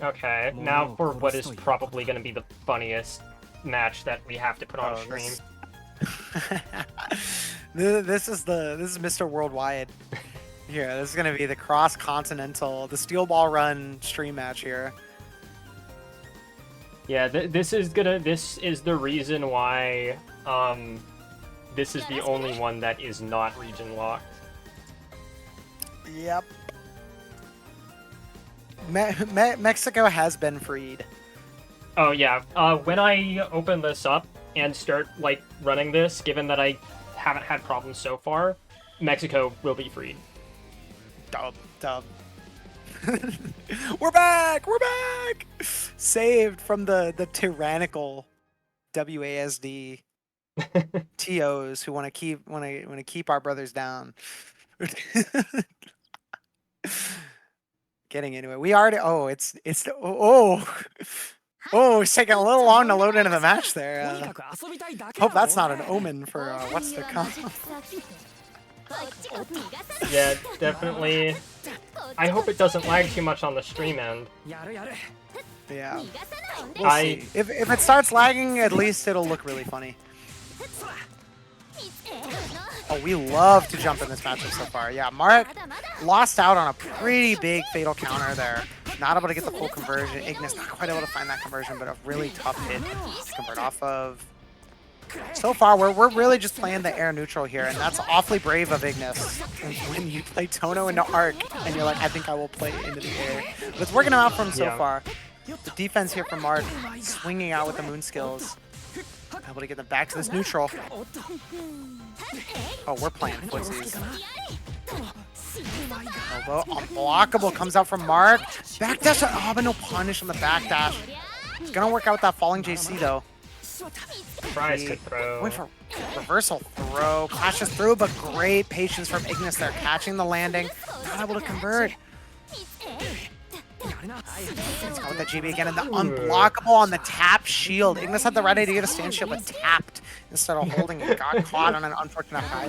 A: Okay, now for what is probably going to be the funniest match that we have to put on stream.
B: This is Mr. Worldwide. Here, this is going to be the cross-continental, the steel ball run stream match here.
A: Yeah, this is the reason why this is the only one that is not region locked.
B: Yep. Mexico has been freed.
A: Oh yeah, when I open this up and start like running this, given that I haven't had problems so far, Mexico will be freed.
B: Dub. We're back! We're back! Saved from the tyrannical WASD TOs who want to keep our brothers down. Getting into it. We already it's it's taking a little long to load into the match there. Hope that's not an omen for what's to come.
A: Yeah, definitely. I hope it doesn't lag too much on the stream end.
B: Yeah. We'll see. If it starts lagging, at least it'll look really funny. Oh, we love to jump in this matchup so far. Yeah, Mark lost out on a pretty big fatal counter there. Not able to get the full conversion. Ignis not quite able to find that conversion, but a really tough hit to convert off of. So far, we're really just playing the air neutral here, and that's awfully brave of Ignis. When you play Tono into Arc, and you're like, I think I will play into the air. But it's working out for him so far. The defense here from Mark, swinging out with the moon skills. Able to get them back to this neutral. Oh, we're playing footsies. Elbow, unblockable comes out from Mark. Backdash, oh, but no punish on the backdash. It's gonna work out with that falling JC though.
A: Surprise to throw.
B: Went for reversal throw. Clashes through, but great patience from Ignis there. Catching the landing. Not able to convert. Let's go with the GB again, and the unblockable on the tap shield. Ignis had the right idea to stand shield, but tapped instead of holding it. Got caught on an unfortunate high.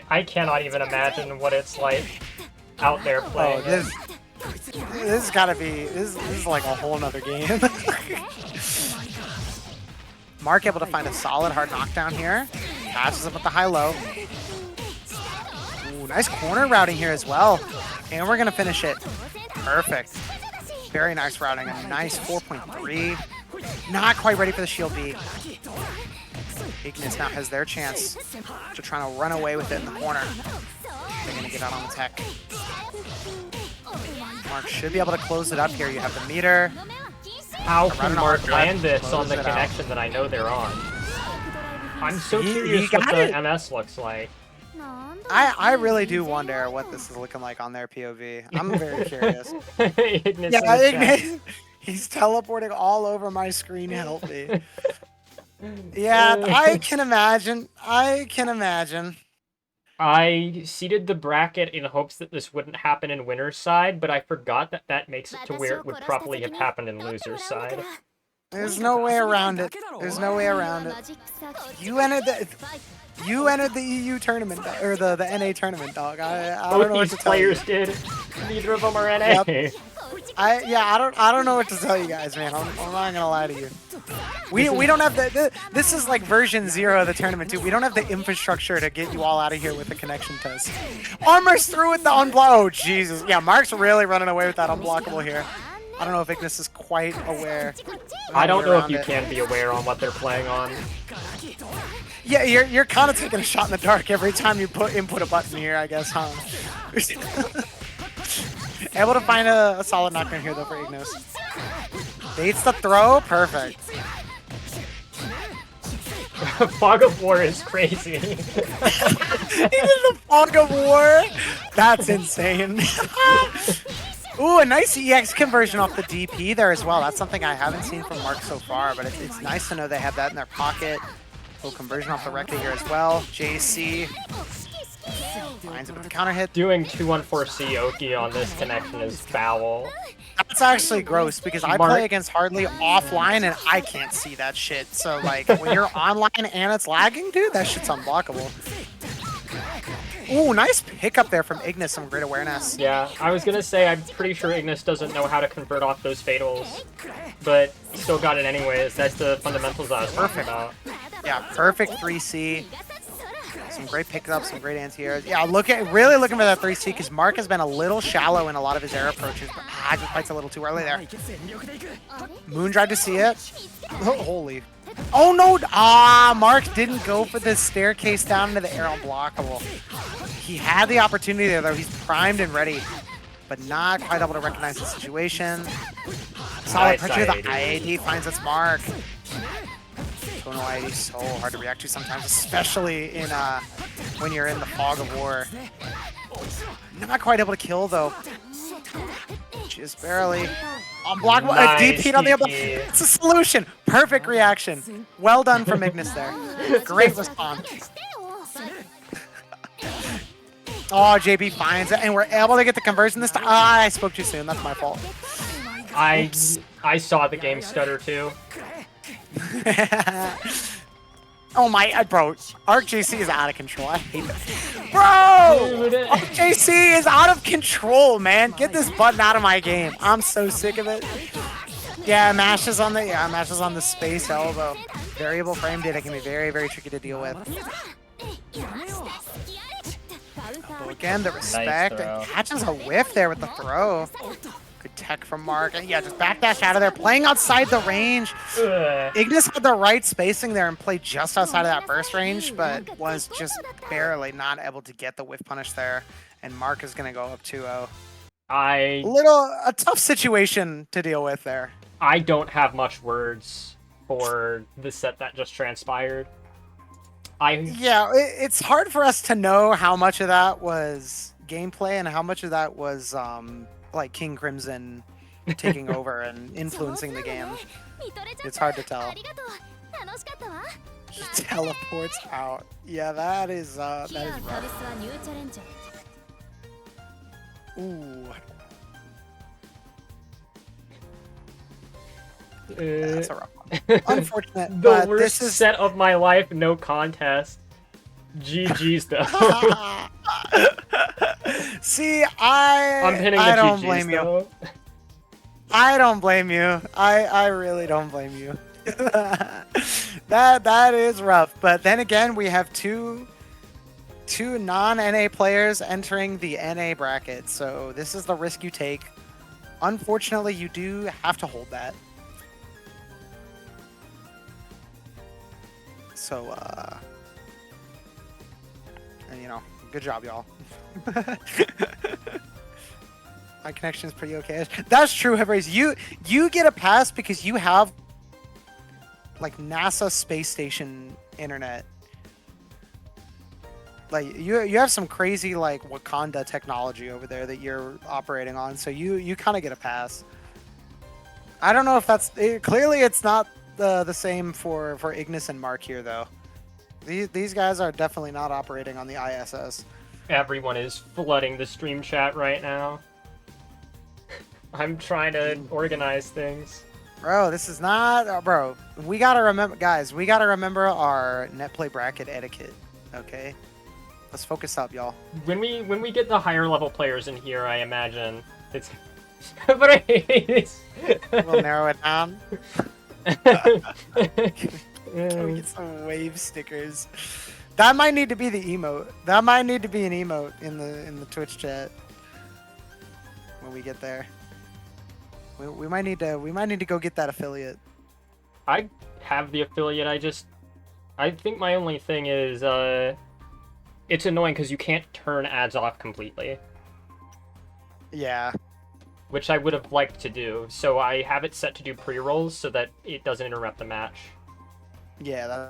A: I cannot even imagine what it's like out there playing.
B: Oh, this gotta be this is like a whole nother game. Mark able to find a solid hard knockdown here. Catches him with the high-low. Ooh, nice corner routing here as well. And we're gonna finish it. Perfect. Very nice routing. A nice 4.3. Not quite ready for the shield B. Ignis now has their chance to try to run away with it in the corner. They're gonna get out on the tech. Mark should be able to close it up here. You have the meter.
A: How can Mark land this on the connection that I know they're on? I'm so curious what the MS looks like.
B: I really do wonder what this is looking like on their POV. I'm very curious. Ignis, he's teleporting all over my screen. Help me. Yeah, I can imagine.
A: I seeded the bracket in hopes that this wouldn't happen in winner's side, but I forgot that that makes it to where it would probably have happened in loser's side.
B: There's no way around it. There's no way around it. You entered the EU tournament, or the NA tournament, dog. I don't know what to tell you.
A: Both these players did. Neither of them are NA.
B: Yep. I don't know what to tell you guys, man. I'm not gonna lie to you. We don't have this is like version 0 of the tournament too. We don't have the infrastructure to get you all out of here with the connection test. Armor's through with the unblock. Oh Jesus, yeah, Mark's really running away with that unblockable here. I don't know if Ignis is quite aware.
A: I don't know if you can be aware on what they're playing on.
B: Yeah, you're kind of taking a shot in the dark every time you input a button here, I guess, huh? Able to find a solid knockdown here though for Ignis. Baits the throw, perfect.
A: Fog of War is crazy.
B: He did the Fog of War? That's insane. Ooh, a nice EX conversion off the DP there as well. That's something I haven't seen from Mark so far, but it's nice to know they have that in their pocket. Little conversion off the Rekka here as well. JC finds it with the counter hit.
A: Doing 214C Oki on this connection is foul.
B: That's actually gross because I play against Hardly offline and I can't see that shit. So like when you're online and it's lagging, dude, that shit's unblockable. Ooh, nice pickup there from Ignis, some great awareness.
A: Yeah, I was gonna say I'm pretty sure Ignis doesn't know how to convert off those fatals, but still got it anyways. That's the fundamentals I was talking about.
B: Yeah, perfect 3C. Some great pickups, some great anti-airs. Yeah, really looking for that 3C because Mark has been a little shallow in a lot of his air approaches, but just fights a little too early there. Moon tried to see it. Oh, holy. Oh no! Mark didn't go for the staircase down into the air unblockable. He had the opportunity there though. He's primed and ready, but not quite able to recognize the situation. Solid pressure. The IAD finds its mark. Going to IAD is so hard to react to sometimes, especially in when you're in the Fog of War. Not quite able to kill though. Just barely. Unblockable.
A: Nice
B: DP on the unblock. It's a solution. Perfect reaction. Well done from Ignis there. Great response. Oh, JB finds it, and we're able to get the conversion this time. I spoke too soon. That's my fault.
A: I saw the game stutter too.
B: Oh my, bro, ArcJC is out of control. I hate that. Bro! ArcJC is out of control, man. Get this button out of my game. I'm so sick of it. Yeah, mashes on the space elbow. Variable frame data can be very, very tricky to deal with. Elbow again, the respect.
A: Nice
B: and catches a whiff there with the throw. Good tech from Mark. And yeah, just backdash out of there, playing outside the range. Ignis had the right spacing there and played just outside of that burst range, but was just barely not able to get the whiff punish there. And Mark is going to go up 2-0. A tough situation to deal with there.
A: I don't have much words for the set that just transpired.
B: Yeah, it's hard for us to know how much of that was gameplay and how much of that was like King Crimson taking over and influencing the game. It's hard to tell. He teleports out. Yeah, that is rough. Ooh. That's a rough one. Unfortunate.
A: The worst set of my life, no contest. GG's though.
B: See, I don't blame you. I don't blame you. I really don't blame you. that is rough. But then again, we have two non-NA players entering the NA bracket. So this is the risk you take. Unfortunately, you do have to hold that. So, and you know, good job, y'all. My connection is pretty okay. That's true, Headrace. You get a pass because you have like NASA space station internet. Like you have some crazy like Wakanda technology over there that you're operating on, so you kind of get a pass. I don't know if that's clearly it's not the same for Ignis and Mark here though. These guys are definitely not operating on the ISS.
A: Everyone is flooding the stream chat right now. I'm trying to organize things.
B: Bro, this is not... bro, we gotta remember... guys, we gotta remember our net play bracket etiquette, okay? Let's focus up, y'all.
A: When we get the higher level players in here, I imagine it's... Headrace!
B: We'll narrow it down. Can we get some wave stickers? That might need to be the emote. That might need to be an emote in the Twitch chat when we get there. We might need to go get that affiliate.
A: I have the affiliate. I think my only thing is it's annoying because you can't turn ads off completely.
B: Yeah.
A: Which I would have liked to do. So I have it set to do pre-rolls so that it doesn't interrupt the match.
B: Yeah,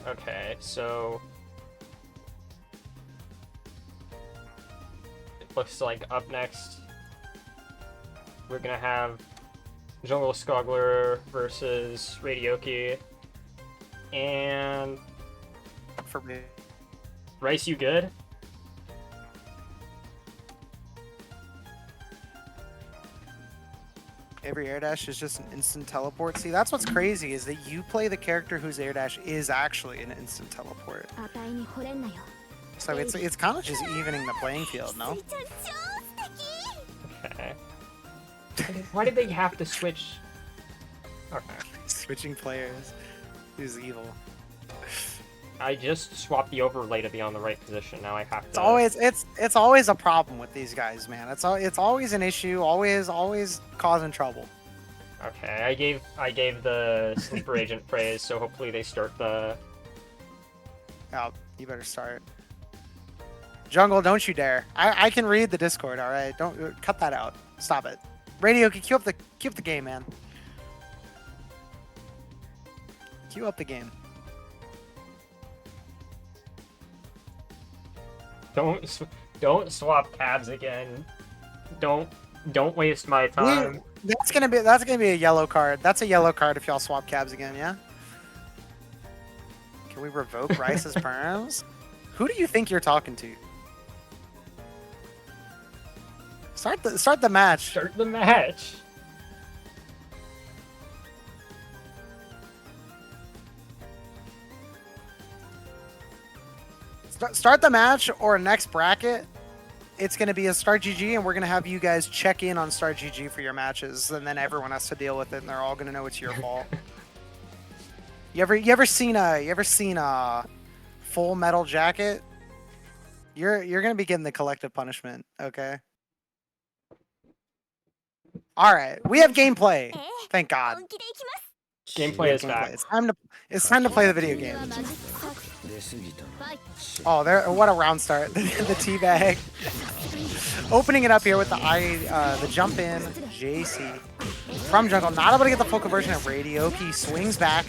A: Okay, so it looks like up next we're gonna have Jungle Scoggler versus Radioki. And
B: For me.
A: Rice, you good?
B: Every air dash is just an instant teleport. See, that's what's crazy, is that you play the character whose air dash is actually an instant teleport. So it's kind of just evening the playing field, no?
A: Okay. Why did they have to switch? Okay.
B: Switching players is evil.
A: I just swapped the overlay to be on the right position. Now I have to.
B: It's always a problem with these guys, man. It's always an issue. Always causing trouble.
A: Okay, I gave the sleeper agent praise, so hopefully they start the.
B: Oh, you better start. Jungle, don't you dare! I can read the Discord. All right, don't cut that out. Stop it. Radio, cue up the game, man. Cue up the game.
A: Don't swap tabs again. Don't waste my time.
B: That's gonna be a yellow card. That's a yellow card if y'all swap cabs again, yeah? Can we revoke Rice's perms? Who do you think you're talking to? Start the match.
A: Start the match.
B: Start the match, or next bracket, it's going to be a Start GG, and we're going to have you guys check in on Start GG for your matches, and then everyone has to deal with it, and they're all going to know it's your fault. You ever seen a Full Metal Jacket? You're going to be getting the collective punishment, okay? All right, we have gameplay. Thank God.
A: Gameplay is back.
B: It's time to play the video game. Oh, what a round start. The teabag. Opening it up here with the jump in. JC from jungle. Not able to get the full conversion of Radioki. Swings back.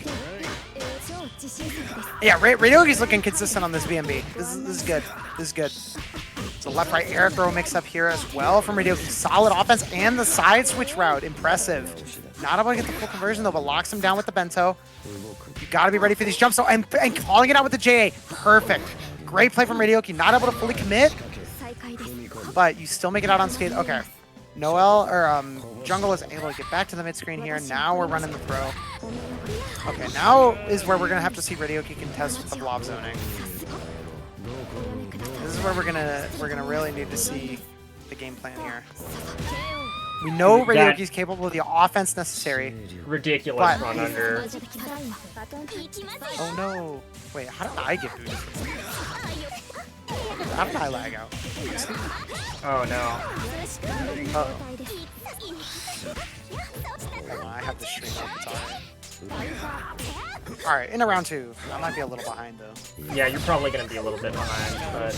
B: Yeah, Radioki's looking consistent on this BMB. This is good. This is good. So left-right air throw mix up here as well from Radioki. Solid offense and the side switch route. Impressive. Not able to get the full conversion though, but locks him down with the bento. You got to be ready for these jumps. So and calling it out with the JA. Perfect. Great play from Radioki. Not able to fully commit, but you still make it out on skate. Okay. Noel or Jungle is able to get back to the mid screen here. Now we're running the throw. Okay, now is where we're gonna have to see Radioki contest with the blob zoning. This is where we're gonna really need to see the game plan here. We know Radioki's capable of the offense necessary.
A: Ridiculous run under.
B: Oh no! Wait, how did I get booted? How did I lag out?
A: Oh no.
B: Uh-oh. Hold on, I have the stream up. It's alright. Alright, into round 2. I might be a little behind though.
A: Yeah, you're probably gonna be a little bit behind, but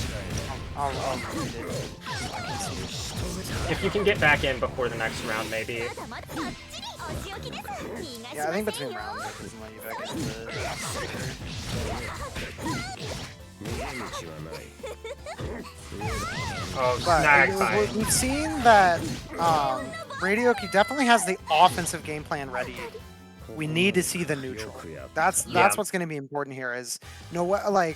B: I'll read it.
A: if you can get back in before the next round, maybe.
B: Yeah, I think between rounds I can let you back into
A: Oh,
B: but
A: snag time.
B: we've seen that Radioki definitely has the offensive game plan ready. We need to see the neutral. That's what's going to be important here. Is Radioki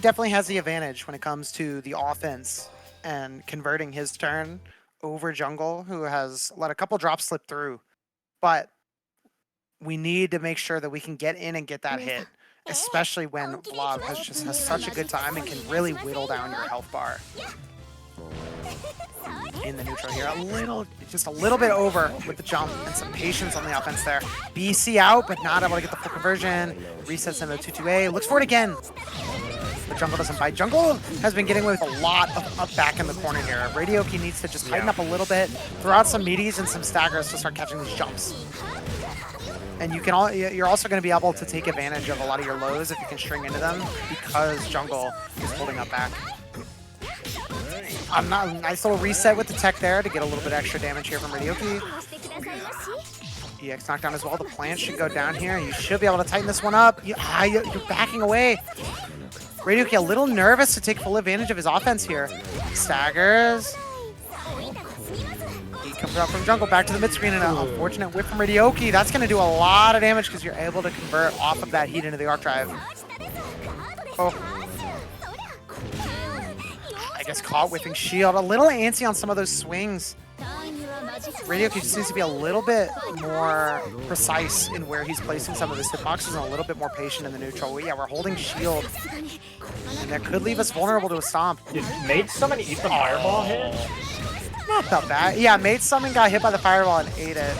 B: definitely has the advantage when it comes to the offense and converting his turn over Jungle, who has let a couple drops slip through. But we need to make sure that we can get in and get that hit, especially when Blob has such a good time and can really whittle down your health bar. In the neutral here, just a little bit over with the jump and some patience on the offense there. BC out, but not able to get the full conversion. Resets into 2-2A, looks for it again. But Jungle doesn't bite. Jungle has been getting away with a lot of up back in the corner here. Radioki needs to just tighten up a little bit, throw out some meaties and some staggers to start catching these jumps. And you're also going to be able to take advantage of a lot of your lows if you can string into them, because Jungle is holding up back. Nice little reset with the tech there to get a little bit extra damage here from Radioki. PX knockdown as well. The plant should go down here. You should be able to tighten this one up. You're backing away. Radioki a little nervous to take full advantage of his offense here. Staggers. He comes up from jungle, back to the mid screen, and an unfortunate whip from Radioki. That's going to do a lot of damage because you're able to convert off of that heat into the arc drive. Oh. I guess caught whipping shield. A little antsy on some of those swings. Radioki just needs to be a little bit more precise in where he's placing some of his hitboxes and a little bit more patient in the neutral. Yeah, we're holding shield, and that could leave us vulnerable to a stomp.
A: Did Made Summon eat the fireball hit?
B: Not that bad. Yeah, Made Summon got hit by the fireball and ate it.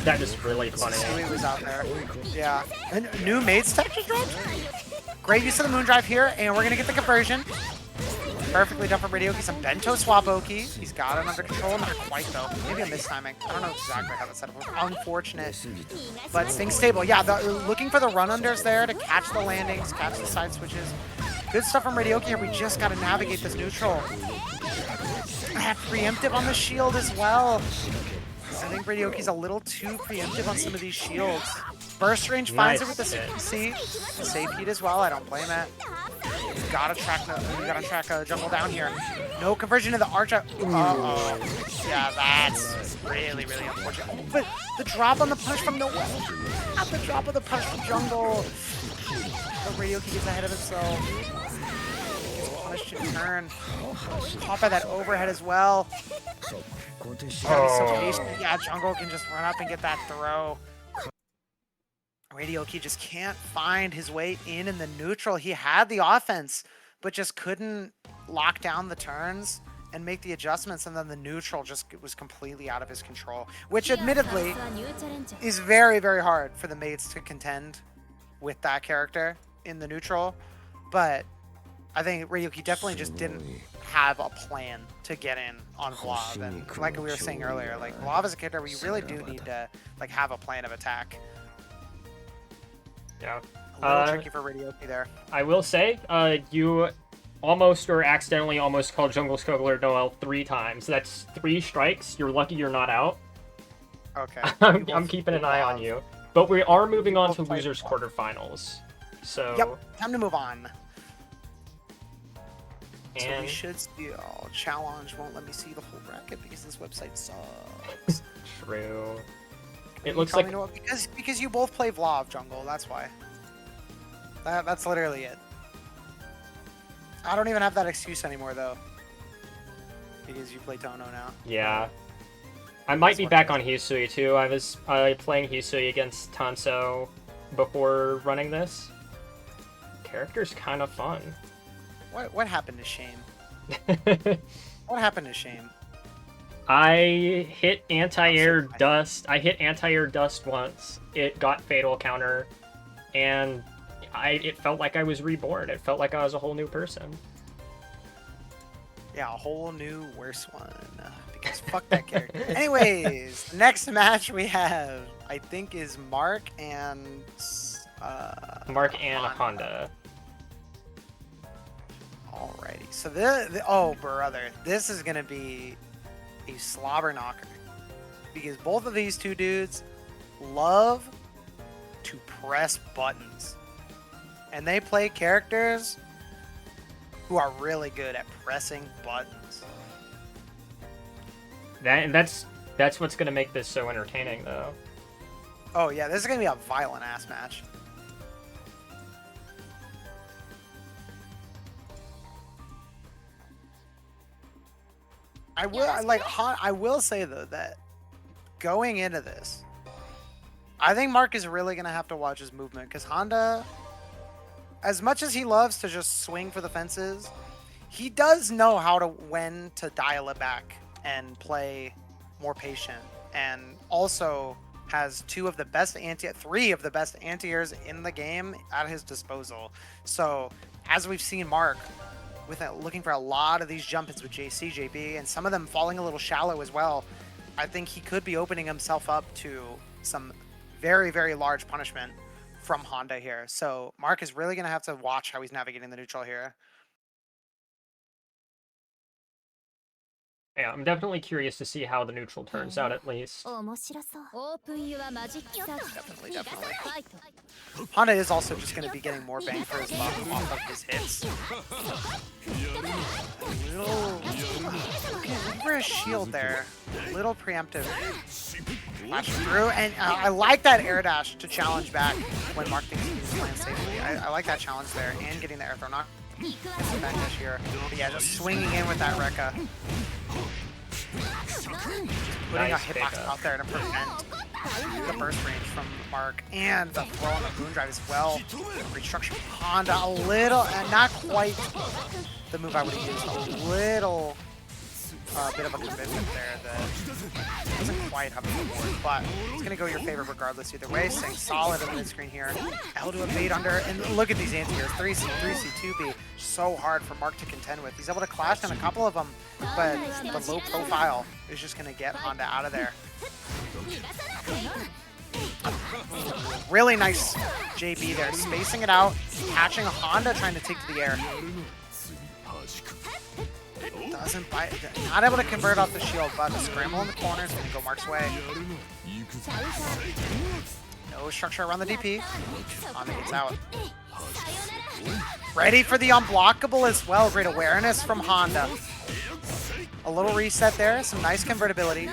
A: That is really funny.
B: Sui was out there. Yeah. And new Made's tech just dropped. Great use of the Moondrive here, and we're going to get the conversion. Perfectly done from Radioki. Some Bento Swap Oki. He's got it under control. Not quite, though. Maybe a mistiming. I don't know exactly how that set up. Unfortunate. But staying stable. Yeah, looking for the run-unders there to catch the landings, catch the side switches. Good stuff from Radioki here. We just got to navigate this neutral. Preemptive on the shield as well. I think Radioki's a little too preemptive on some of these shields. Burst range finds it with the CPC. Safe heat as well. I don't blame it. You gotta track jungle down here. No conversion to the arch. Uh-oh. Yeah, that's really, really unfortunate. Oh, but the drop on the punch from nowhere. At the drop of the punch from jungle. But Radioki gets ahead of himself. Gets punished in turn. Caught by that overhead as well. Gotta be so patient. Yeah, jungle can just run up and get that throw. Radioki just can't find his way in the neutral. He had the offense, but just couldn't lock down the turns and make the adjustments, and then the neutral just was completely out of his control, which admittedly is very, very hard for the mates to contend with that character in the neutral. But I think Radioki definitely just didn't have a plan to get in on Vlav. And like we were saying earlier, like Vlav is a character where you really do need to like have a plan of attack.
A: Yeah.
B: A little tricky for Radioki there.
A: I will say, you almost or accidentally almost called Jungle Scuggler Noel 3 times. That's 3 strikes. You're lucky you're not out.
B: Okay.
A: I'm keeping an eye on you. But we are moving on to losers quarterfinals. So.
B: Yep. Time to move on.
A: And
B: so we should see. Oh, challenge won't let me see the whole bracket because this website sucks.
A: True. It looks like
B: because you both play Vlav jungle. That's why. That's literally it. I don't even have that excuse anymore though. Because you play Tono now.
A: Yeah. I might be back on Hisui too. I was playing Hisui against Tanso before running this. Character's kind of fun.
B: What happened to Shame? What happened to Shame?
A: I hit anti-air dust. I hit anti-air dust once. It got fatal counter, and it felt like I was reborn. It felt like I was a whole new person.
B: Yeah, a whole new worse one. Because fuck that character. Anyways, next match we have, I think, is Mark and
A: Honda.
B: Alrighty, so oh brother, this is gonna be a slobber knocker because both of these two dudes love to press buttons, and they play characters who are really good at pressing buttons.
A: That's what's gonna make this so entertaining, though.
B: Oh yeah, this is gonna be a violent ass match. I will say though that going into this, I think Mark is really gonna have to watch his movement because Honda, as much as he loves to just swing for the fences, he does know when to dial it back and play more patient, and also has 3 of the best anti-airs in the game at his disposal. So as we've seen Mark looking for a lot of these jump-ins with JC, JB, and some of them falling a little shallow as well, I think he could be opening himself up to some very, very large punishment from Honda here. So Mark is really going to have to watch how he's navigating the neutral here.
A: Yeah, I'm definitely curious to see how the neutral turns out at least.
B: Definitely, definitely. Honda is also just going to be getting more bang for his buck off of his hits. Looking for a shield there. Little preemptive. Flashing through, and I like that air dash to challenge back when Mark thinks he's playing safely. I like that challenge there, and getting the air throw. Not the back dash here. But yeah, just swinging in with that Rekka. Just putting a hitbox out there to prevent the burst range from Mark, and the flow on the Moon Drive as well. Restructure Honda a little, and not quite the move I would have used. A little bit of a commitment there that doesn't quite have a reward, but it's going to go your favor regardless either way. Staying solid in the mid-screen here. L to a bait under, and look at these anti-airs. 3C, 3C, 2B. So hard for Mark to contend with. He's able to clash on a couple of them, but the low profile is just going to get Honda out of there. Really nice JB there, spacing it out, catching a Honda trying to take to the air. Doesn't bite, not able to convert off the shield, but the scramble in the corner is going to go Mark's way. No structure around the DP. Honda gets out. Ready for the unblockable as well. Great awareness from Honda. A little reset there, some nice convertibility.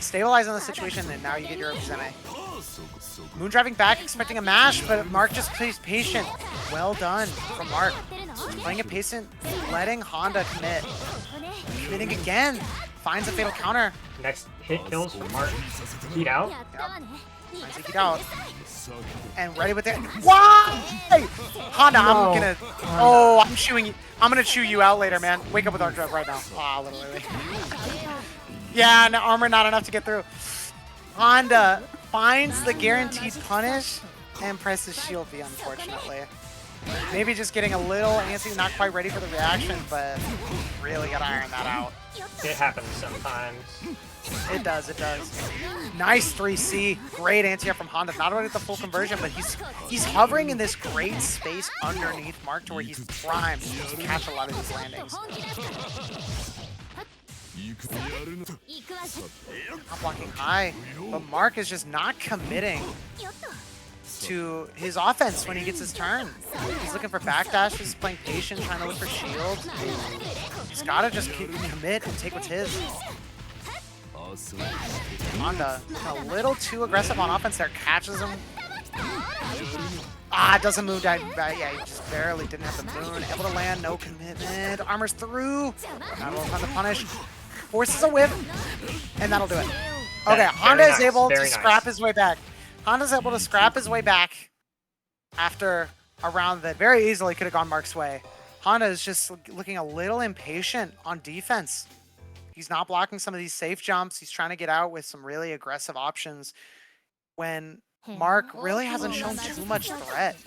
B: Stabilizing the situation, and now you get your Obizeme. Moon driving back, expecting a mash, but Mark just plays patient. Well done from Mark. Playing it patient, letting Honda commit. Committing again. Finds a fatal counter.
A: Next hit kills Mark. Heat out.
B: Yep. Finds a heat out. And ready with it. Why? Honda,
A: No.
B: I'm gonna. Oh, I'm chewing you. I'm gonna chew you out later, man. Wake up with Arc Drive right now. Ah, literally. Yeah, and armor not enough to get through. Honda finds the guaranteed punish and presses shield B, unfortunately. Maybe just getting a little antsy, not quite ready for the reaction, but really gotta iron that out.
A: It happens sometimes.
B: It does, it does. Nice 3C. Great anti-air from Honda. Not only at the full conversion, but he's hovering in this great space underneath Mark to where he's primed to catch a lot of these landings. Not blocking high, but Mark is just not committing to his offense when he gets his turn. He's looking for backdashes, playing patient, trying to look for shield. He's gotta just commit and take what's his. Honda a little too aggressive on offense there, catches him. Ah, doesn't move that. Yeah, he just barely didn't have the moon. Able to land, no commitment. Armor's through. Not able to find the punish. Forces a whiff, and that'll do it. Okay, Honda is able to scrap his way back. Honda's able to scrap his way back after a round that very easily could have gone Mark's way. Honda is just looking a little impatient on defense. He's not blocking some of these safe jumps. He's trying to get out with some really aggressive options when Mark really hasn't shown too much threat.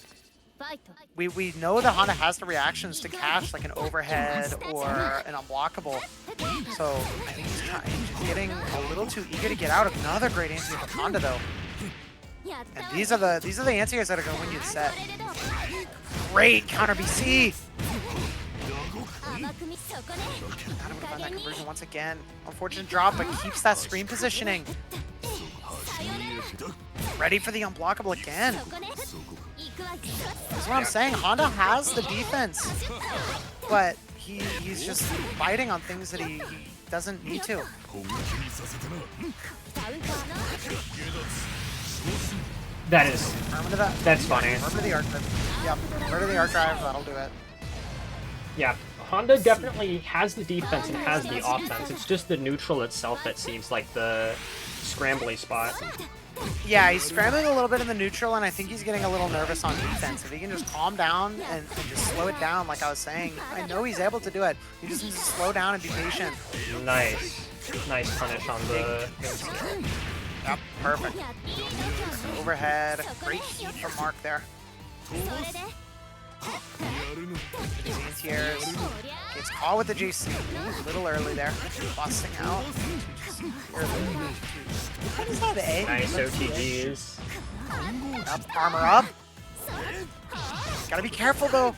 B: We know that Honda has the reactions to catch like an overhead or an unblockable. So I think he's just getting a little too eager to get out. Another great anti-air from Honda though. And these are the anti-airs that are going to win you the set. Great counter BC. Not able to find that conversion once again. Unfortunate drop, but keeps that screen positioning. Ready for the unblockable again. That's what I'm saying. Honda has the defense, but he's just fighting on things that he doesn't need to.
A: That's funny.
B: Murder the arc drive. Yep, murder the arc drive. That'll do it.
A: Yeah, Honda definitely has the defense and has the offense. It's just the neutral itself that seems like the scrambly spot.
B: Yeah, he's scrambling a little bit in the neutral, and I think he's getting a little nervous on defense. If he can just calm down and just slow it down, like I was saying, I know he's able to do it. He just needs to slow down and be patient.
A: Nice. Nice punish on the...
B: Yep, perfect. Overhead. Great heat from Mark there. These anti-airs. Gets caught with the JC. A little early there. Busting out. What is that, A?
A: Nice OTGs.
B: Up, armor up. Gotta be careful though.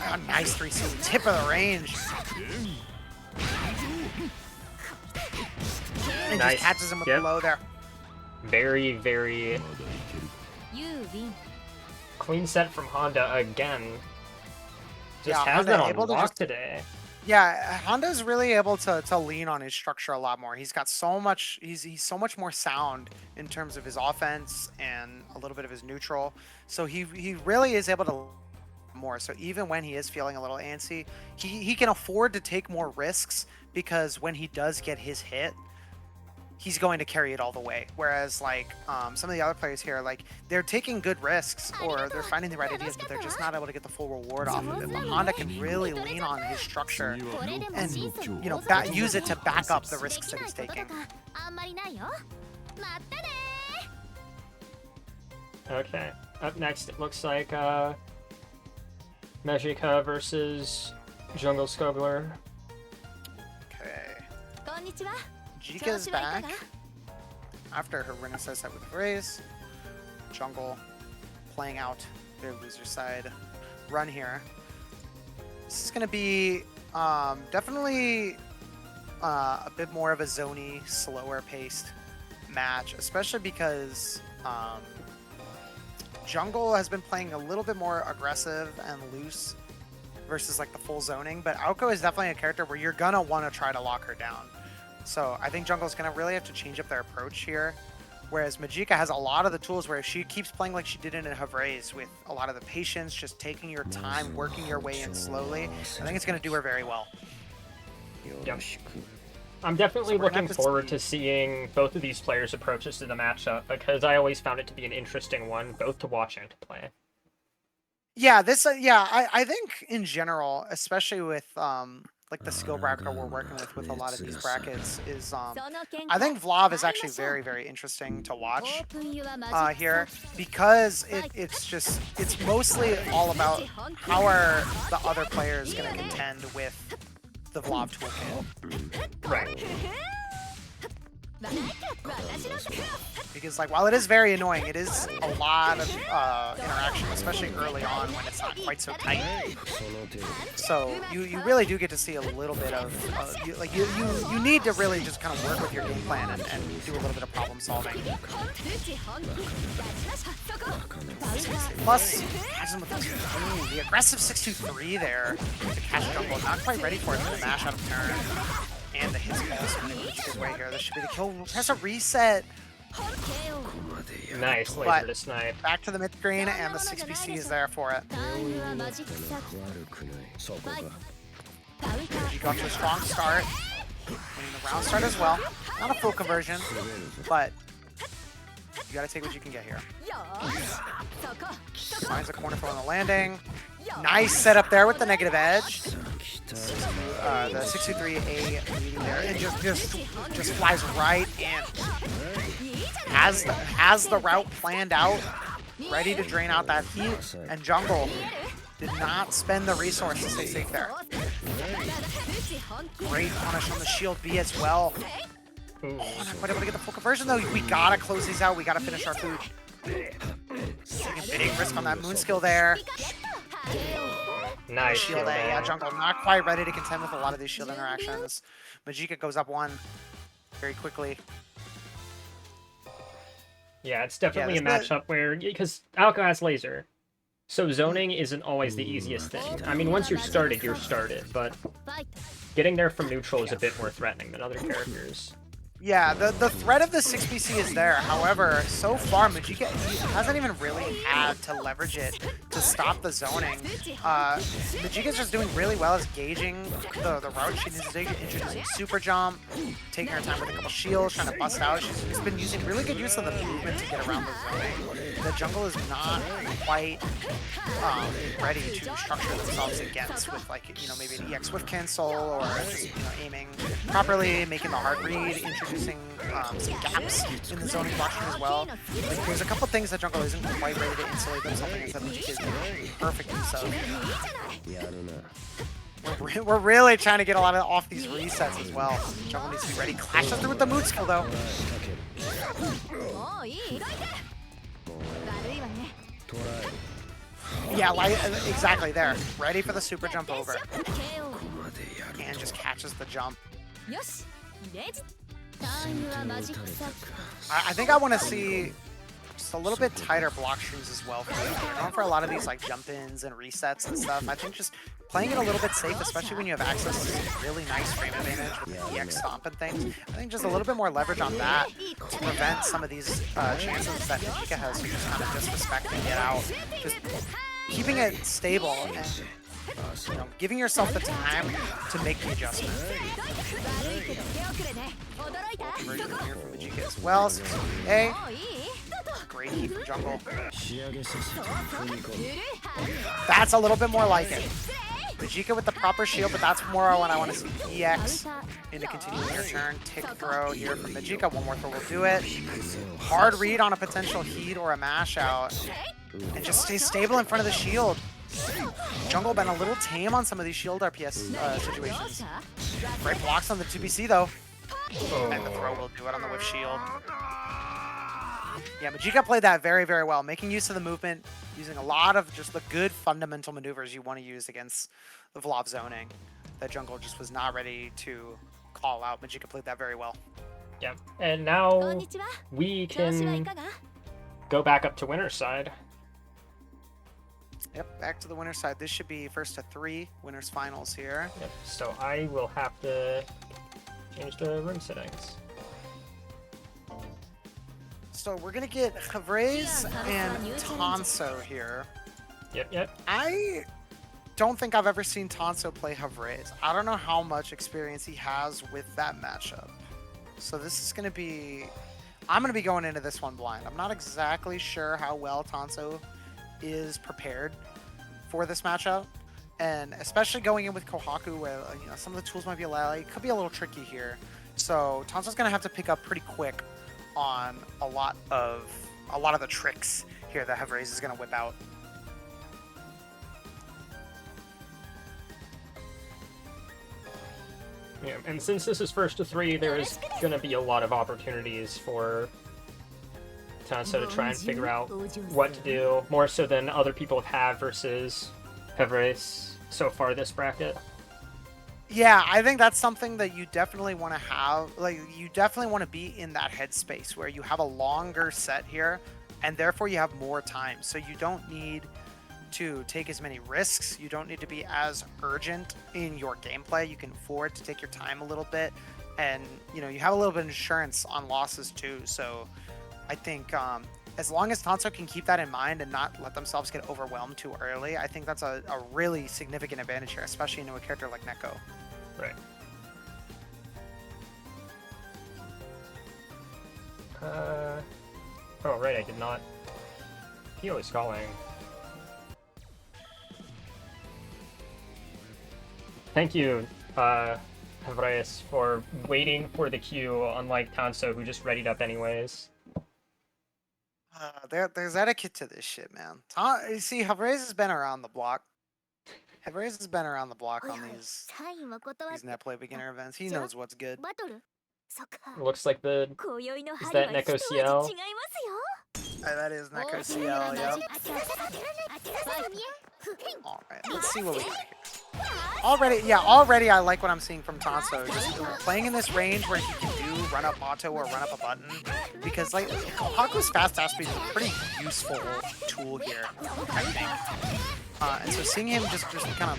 B: Oh, nice 3C. Tip of the range. And
A: Nice.
B: just catches him with
A: Yep.
B: the low there.
A: Very, very clean set from Honda again. Just
B: Yeah,
A: has
B: Honda
A: that on
B: able to
A: lock
B: just-
A: today.
B: Yeah, Honda's really able to lean on his structure a lot more. He's got so much, he's so much more sound in terms of his offense and a little bit of his neutral. So he really is able to more. So even when he is feeling a little antsy, he can afford to take more risks because when he does get his hit, he's going to carry it all the way. Whereas like some of the other players here, like they're taking good risks or they're finding the right ideas, but they're just not able to get the full reward off of it. But Honda can really lean on his structure and use it to back up the risks that he's taking.
A: Okay. Up next, it looks like Magica versus Jungle Skogler.
B: Okay. Jika's back after her Renaissance set with Raze. Jungle playing out their loser side run here. This is going to be definitely a bit more of a zoney, slower paced match, especially because Jungle has been playing a little bit more aggressive and loose versus like the full zoning, but Aoko is definitely a character where you're gonna want to try to lock her down. So I think Jungle's gonna really have to change up their approach here. Whereas Magica has a lot of the tools where she keeps playing like she did in Havraise with a lot of the patience, just taking your time, working your way in slowly. I think it's gonna do her very well.
A: Yep. I'm definitely
B: So we're gonna
A: looking
B: have to
A: forward
B: see.
A: to seeing both of these players' approaches to the matchup because I always found it to be an interesting one, both to watch and to play.
B: Yeah, this I think in general, especially with like the skill bracket we're working with a lot of these brackets is I think Vlav is actually very, very interesting to watch here because it's mostly all about how are the other players going to contend with the Vlav toolkit.
A: Right.
B: Because like while it is very annoying, it is a lot of interaction, especially early on when it's not quite so tight. So you really do get to see a little bit of you need to really just kind of work with your game plan and do a little bit of problem solving. Plus, the aggressive 6-2-3 there to catch Jungle, not quite ready for it for the mash out of turn. And the hits also going to go his way here. This should be the kill. Press a reset.
A: Nice laser
B: But
A: to snipe.
B: back to the mid screen, and the 6PC is there for it. She got to a strong start. Winning the round start as well. Not a full conversion, but you got to take what you can get here. Finds a corner for on the landing. Nice setup there with the negative edge. The 623A leading there, and just flies right in. Has the route planned out, ready to drain out that heat, and Jungle did not spend the resource to stay safe there. Great punish on the shield B as well. Oh, not quite able to get the full conversion though. We gotta close these out. We gotta finish our food. Taking a big risk on that moon skill there.
A: Nice
B: Shield A, yeah, Jungle not quite ready to contend with a lot of these shield interactions. Magica goes up one very quickly.
A: Yeah, it's definitely
B: Yeah,
A: a
B: this-
A: matchup where, because Alco has laser, so zoning isn't always the easiest thing. I mean, once you're started, but getting there from neutral is a bit more threatening than other characters.
B: Yeah, the threat of the 6PC is there. However, so far, Magica hasn't even really had to leverage it to stop the zoning. Magica's just doing really well as gauging the route. She's introducing super jump, taking her time with a couple shields, trying to bust out. She's been using really good use of the movement to get around the zoning. The jungle is not quite ready to structure themselves against with like, maybe an EX Swift cancel or just, aiming properly, making the hard read, introducing some gaps in the zoning blockchain as well. Like, there's a couple things that Jungle isn't quite ready to insulate themselves against that Magica is doing perfect use of. We're really trying to get a lot of off these resets as well. Jungle needs to be ready. Clashes through with the mood skill though. Yeah, like, exactly there. Ready for the super jump over. And just catches the jump. I think I want to see just a little bit tighter block streams as well. We're going for a lot of these like jump-ins and resets and stuff. I think just playing it a little bit safe, especially when you have access to some really nice frame advantage with the EX stomp and things. I think just a little bit more leverage on that to prevent some of these chances that Majika has to just kind of disrespect and get out. Just keeping it stable and giving yourself the time to make the adjustment. Conversion here from Majika as well. Hey, great heat from jungle. That's a little bit more like it. Majika with the proper shield, but that's more when I want to see EX into continuing your turn. Tick throw here from Majika. One more throw will do it. Hard read on a potential heat or a mash out. And just stay stable in front of the shield. Jungle been a little tame on some of these shield RPS situations. Great blocks on the 2BC though. And the throw will do it on the whiff shield. Yeah, Majika played that very, very well, making use of the movement, using a lot of just the good fundamental maneuvers you want to use against the Vlav zoning that Jungle just was not ready to call out. Majika played that very well.
A: Yeah, and now we can go back up to winner's side.
B: Yep, back to the winner's side. This should be first to 3 winners finals here.
A: Yep, so I will have to change the room settings.
B: So we're gonna get Havraise and Tanso here.
A: Yep.
B: I don't think I've ever seen Tanso play Havraise. I don't know how much experience he has with that matchup. So this is gonna be... I'm gonna be going into this one blind. I'm not exactly sure how well Tanso is prepared for this matchup. And especially going in with Kohaku, where some of the tools might be it could be a little tricky here. So Tanso's gonna have to pick up pretty quick on a lot of the tricks here that Havraise is going to whip out.
A: Yeah, and since this is first to 3, there is going to be a lot of opportunities for Tanso to try and figure out what to do, more so than other people have versus Havraise so far this bracket.
B: Yeah, I think that's something that you definitely want to have. Like, you definitely want to be in that headspace where you have a longer set here, and therefore you have more time. So you don't need to take as many risks. You don't need to be as urgent in your gameplay. You can afford to take your time a little bit, and you have a little bit of insurance on losses too. So I think as long as Tanso can keep that in mind and not let themselves get overwhelmed too early, I think that's a really significant advantage here, especially into a character like Neko.
A: Right. Oh, right, I did not... Pio is calling. Thank you, Havraise, for waiting for the queue, unlike Tanso, who just readied up anyways.
B: There's etiquette to this shit, man. You see, Havraise has been around the block. Havraise has been around the block on these net play beginner events. He knows what's good.
A: Looks like the... Is that Neko CL?
B: That is Neko CL, yep. Alright, let's see what we got here. Already I like what I'm seeing from Tanso. Just playing in this range where he can do run up auto or run up a button. Because like Haku's fast dash speed is a pretty useful tool here, I think. And so seeing him just kind of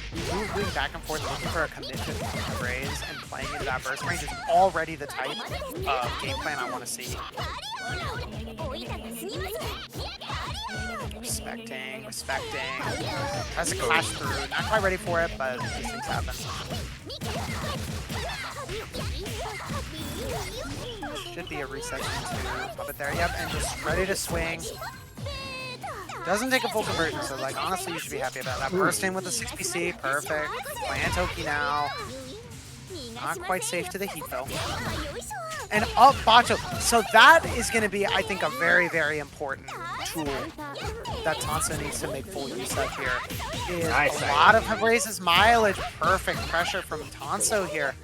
B: moving back and forth, looking for a commitment from Havraise and playing into that burst range is already the type of game plan I want to see. Respecting. Tries to clash through. Not quite ready for it, but these things happen. Should be a reset to puppet there. Yep, and just ready to swing. Doesn't take a full conversion, so like honestly you should be happy about that. Burst in with the 6PC, perfect. Plant Toki now. Not quite safe to the heat though. And up Bacho. So that is going to be, I think, a very, very important tool that Tanso needs to make full use of here. Is nice, a lot of Havraise's mileage. Perfect pressure from Tanso here.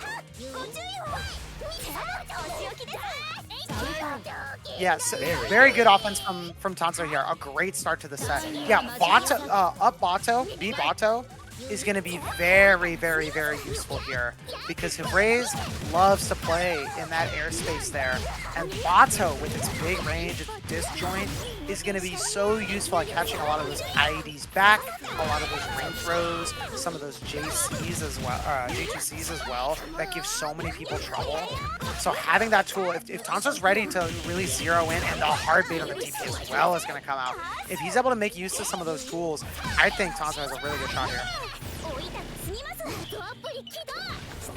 B: Yes, very good offense from Tanso here. A great start to the set. Yeah, Bato, up Bato, B Bato is going to be very, very, very useful here because Hebraze loves to play in that airspace there. And Bato, with its big range, its disjoint, is going to be so useful at catching a lot of those IEDs back, a lot of those ring throws, some of those JCs as well, J2Cs as well, that give so many people trouble. So having that tool, if Tanso's ready to really zero in, and the hard bait on the TP as well is going to come out, if he's able to make use of some of those tools, I think Tanso has a really good shot here.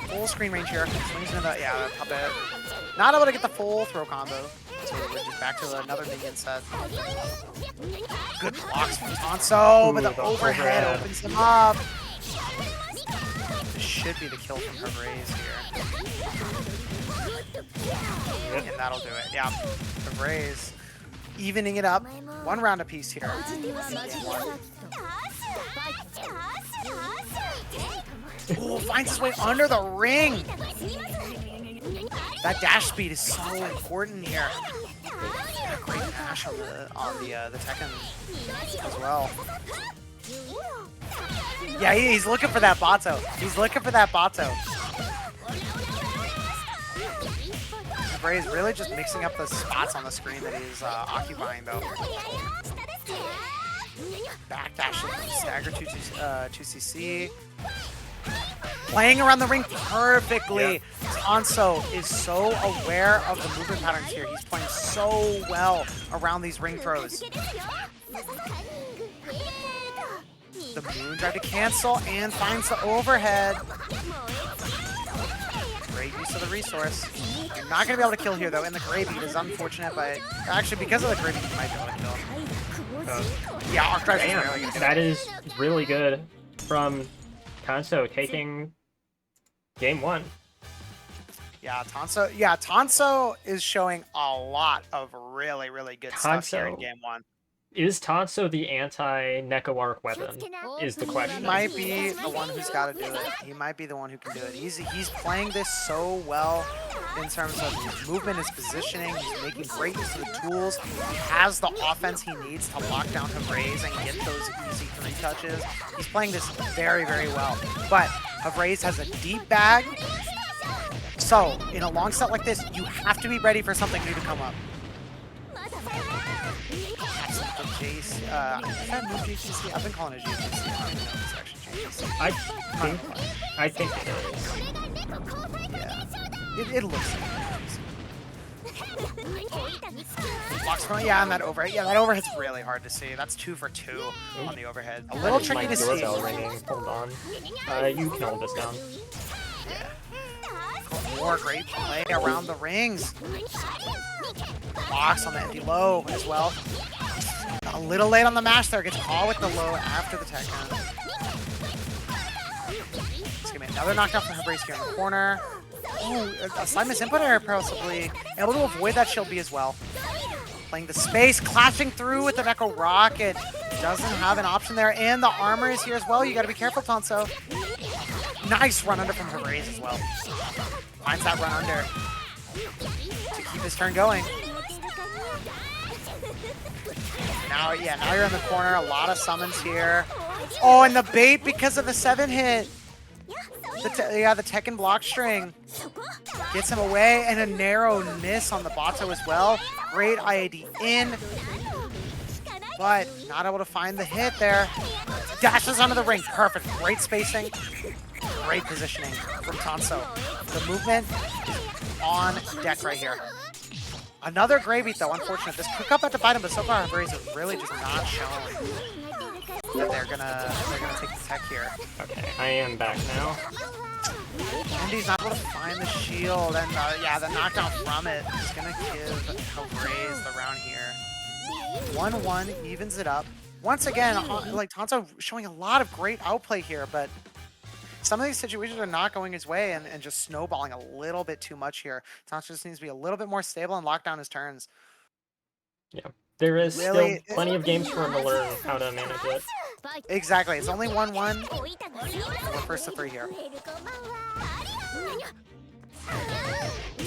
B: Full screen range here. Swings into the, yeah, the puppet. Not able to get the full throw combo. So we're just back to another minion set. Good blocks from Tanso, but the overhead opens him up. This should be the kill from Hebraze here. And that'll do it. Yeah, Hebraze evening it up. One round apiece here. Oh, finds his way under the ring. That dash speed is so important here. A great dash on the Tekken as well. Yeah, he's looking for that Bato. He's looking for that Bato. Bray is really just mixing up the spots on the screen that he's occupying, though. Backdash, stagger 2CC. Playing around the ring perfectly. Yeah. Tanso is so aware of the movement patterns here. He's playing so well around these ring throws. The moon tried to cancel and finds the overhead. Great use of the resource. You're not going to be able to kill here, though, and the gray beat is unfortunate, but actually, because of the gray beat, you might be able to kill. Yeah, Arc Drive is really going to get
A: that is really good from Tanso taking game one.
B: Yeah, Tanso is showing a lot of really, really good stuff here in game one.
A: Is Tanso the anti-Neko-Arc weapon, is the question.
B: He might be the one who's got to do it. He might be the one who can do it. He's playing this so well in terms of his movement, his positioning. He's making great use of the tools. He has the offense he needs to lock down Hebraze and get those easy 3 touches. He's playing this very, very well. But Hebraze has a deep bag. So, in a long set like this, you have to be ready for something new to come up. Is that move JTC? I've been calling it JTC. I don't even know if it's actually JTC.
A: I think it is.
B: Yeah. It looks like it. Blocks from, yeah, and that overhead. Yeah, that overhead's really hard to see. That's 2 for 2 on the overhead. A little tricky to see.
A: Doorbell ringing. Hold on. You can hold this down.
B: Yeah. More great play around the rings. Blocks on the empty low as well. A little late on the mash there. Gets caught with the low after the Tekken. It's going to be another knockdown from Hebraze here in the corner. Oh, a slight misinput error possibly. Able to avoid that shield B as well. Playing the space, clashing through with the Neko Rocket. Doesn't have an option there. And the armor is here as well. You got to be careful, Tanso. Nice run under from Hebraze as well. Finds that run under to keep his turn going. Now you're in the corner. A lot of summons here. Oh, and the bait because of the 7-hit. The Tekken block string gets him away, and a narrow miss on the Bato as well. Great IAD in, but not able to find the hit there. Dashes under the ring. Perfect. Great spacing. Great positioning from Tanso. The movement is on deck right here. Another gray beat though, unfortunate. This could come back to bite him, but so far Hebraze has really just not shown that they're gonna take the tech here.
A: Okay, I am back now.
B: Andy's not able to find the shield, and yeah, the knockdown from it is gonna give Hebraze the round here. 1-1 evens it up. Once again, like Tanso showing a lot of great outplay here, but some of these situations are not going his way and just snowballing a little bit too much here. Tanso just needs to be a little bit more stable and lock down his turns.
A: Yeah, there is still plenty of games for him to learn how to manage it.
B: Exactly, it's only 1-1. We're first to 3 here.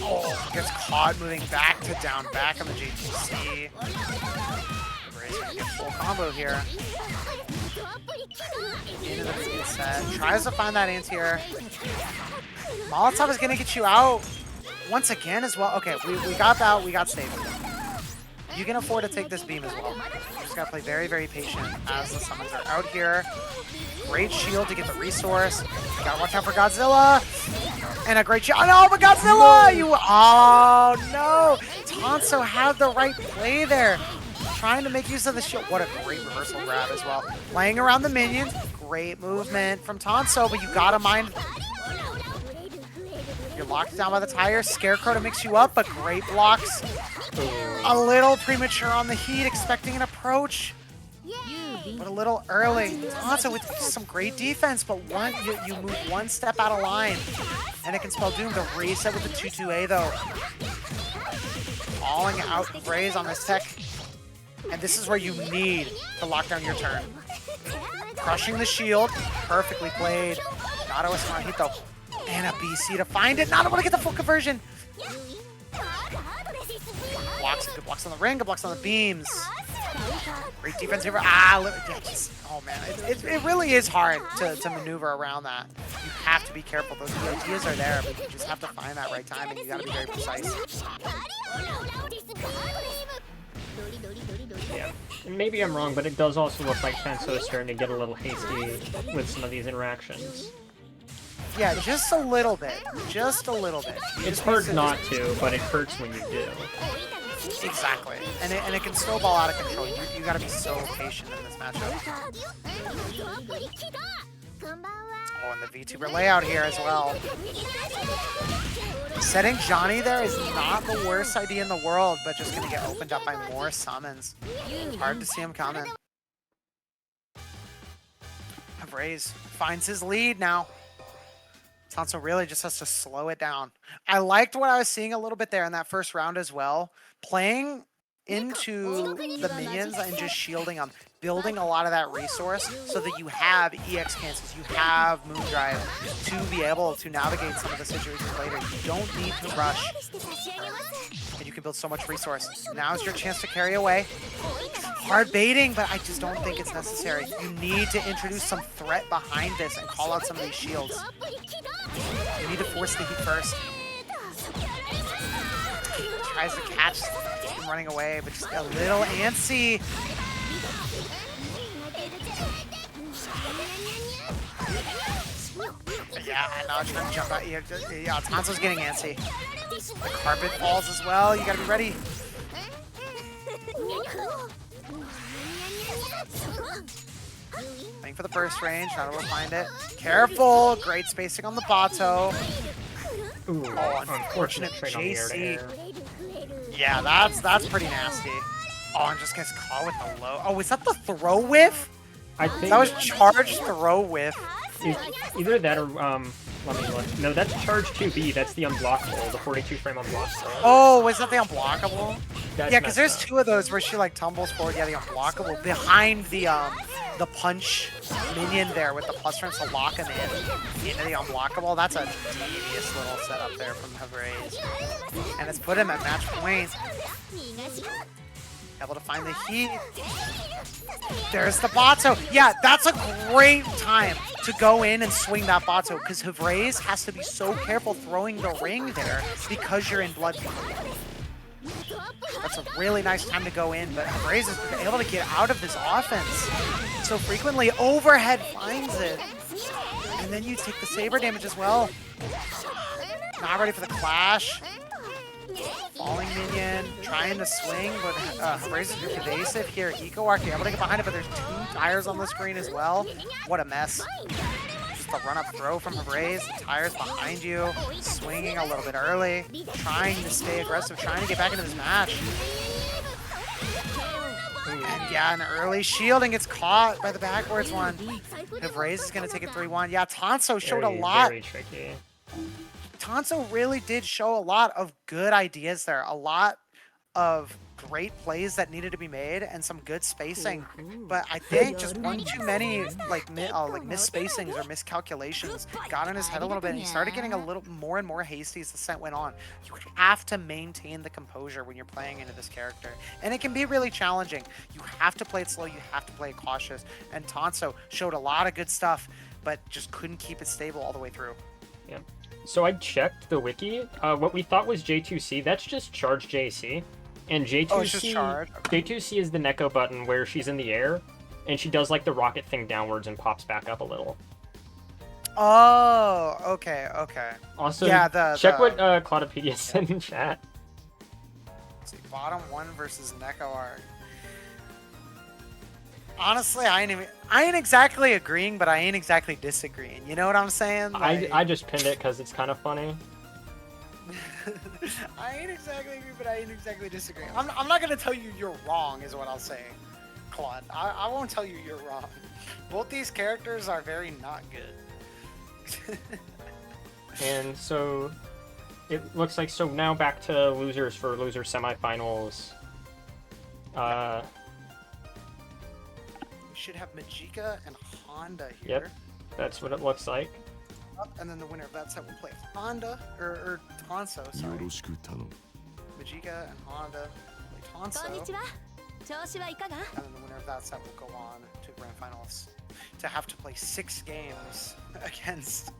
B: Oh, Gets caught moving back to down back on the JTC. Hevrae's gonna get full combo here. Into the minion set. Tries to find that anti-air. Molotov is gonna get you out once again as well. Okay, we got that. We got saved. You can afford to take this beam as well. You just gotta play very, very patient as the summons are out here. Great shield to get the resource. You gotta watch out for Godzilla. And a great shield. Oh no, but Godzilla! You. Oh no! Tanso had the right play there. Trying to make use of the shield. What a great reversal grab as well. Laying around the minions. Great movement from Tanso, but you gotta mind. You're locked down by the tire. Scarecrow to mix you up, but great blocks. A little premature on the heat, expecting an approach. But a little early. Tanso with some great defense, but you move one step out of line. And it can spell doom. The reset with the 2-2A though. Falling out Hevrae's on this tech. And this is where you need to lock down your turn. Crushing the shield. Perfectly played. Not a smart hit though. And a BC to find it. Not able to get the full conversion. Blocks, good blocks on the ring, good blocks on the beams. Great defense here. Oh man, it really is hard to maneuver around that. You have to be careful. Those ideas are there, but you just have to find that right time, and you got to be very precise.
A: Yeah, maybe I'm wrong, but it does also look like Tanso is starting to get a little hasty with some of these interactions.
B: Yeah, just a little bit. Just a little bit.
A: It's hard not to, but it hurts when you do.
B: Exactly. And it can snowball out of control. You gotta be so patient in this matchup. Oh, and the VTuber layout here as well. Setting Johnny there is not the worst idea in the world, but just gonna get opened up by more summons. Hard to see him coming. Hevrae's finds his lead now. Tanso really just has to slow it down. I liked what I was seeing a little bit there in that first round as well. Playing into the minions and just shielding them. Building a lot of that resource so that you have EX cancels, you have Moondrive to be able to navigate some of the situations later. You don't need to rush. And you can build so much resource. Now's your chance to carry away. Hard baiting, but I just don't think it's necessary. You need to introduce some threat behind this and call out some of these shields. You need to force the heat first. Tries to catch him running away, but just a little antsy. Yeah, and now trying to jump out. Yeah, Tanso's getting antsy. The carpet falls as well. You gotta be ready. Waiting for the burst range, not able to find it. Careful! Great spacing on the Bato.
A: Ooh,
B: Oh, unfortunate
A: trade on the air to
B: JC.
A: air.
B: Yeah, that's pretty nasty. Oh, and just gets caught with the low. Oh, was that the throw whiff?
A: I think
B: That was charged throw whiff.
A: either that or let me look. No, that's charge 2B. That's the unblockable, the 42 frame unblockable.
B: Oh, was that the unblockable?
A: That's
B: Yeah, because there's
A: messed up.
B: two of those where she like tumbles forward. Yeah, the unblockable behind the punch minion there with the plus frames to lock him in into the unblockable. That's a devious little setup there from Hevrae's, and it's put him at match point. Able to find the heat. There's the Bato. Yeah, that's a great time to go in and swing that Bato because Hevrae's has to be so careful throwing the ring there because you're in blood. That's a really nice time to go in, but Hevrae's is able to get out of this offense so frequently. Overhead finds it. And then you take the saber damage as well. Not ready for the clash. Falling minion, trying to swing, but Hevrae's is evasive here. Eco Arc able to get behind it, but there's two tires on the screen as well. What a mess. Just a run-up throw from Hevrae's. The tires behind you, swinging a little bit early, trying to stay aggressive, trying to get back into this match. And yeah, an early shield and gets caught by the backwards one. Hevrae's is going to take it 3-1. Yeah, Tanso showed a lot.
A: Very tricky.
B: Tanso really did show a lot of good ideas there. A lot of great plays that needed to be made and some good spacing, but I think just one too many like missed spacings or miscalculations got in his head a little bit, and he started getting a little more and more hasty as the set went on. You have to maintain the composure when you're playing into this character, and it can be really challenging. You have to play it slow, you have to play it cautious, and Tanso showed a lot of good stuff, but just couldn't keep it stable all the way through.
A: Yeah. So I checked the wiki. What we thought was J2C, that's just charge JC. And J2C,
B: it's just charge. Okay.
A: J2C is the Neko button where she's in the air, and she does like the rocket thing downwards and pops back up a little.
B: Oh, okay.
A: Also,
B: yeah,
A: check what Clodopedia said in chat.
B: Let's see, bottom 1 versus Neko arc. Honestly, I ain't exactly agreeing, but I ain't exactly disagreeing. You know what I'm saying? Like...
A: I just pinned it because it's kind of funny.
B: I ain't exactly agree, but I ain't exactly disagree. I'm not gonna tell you you're wrong, is what I'll say, Claude. I won't tell you you're wrong. Both these characters are very not good.
A: And so it looks like, so now back to losers for loser semifinals.
B: We should have Majika and Honda here.
A: Yep, that's what it looks like.
B: And then the winner of that set will play Honda, or Tanso, sorry. Majika and Honda play Tanso. And then the winner of that set will go on to Grand Finals to have to play 6 games against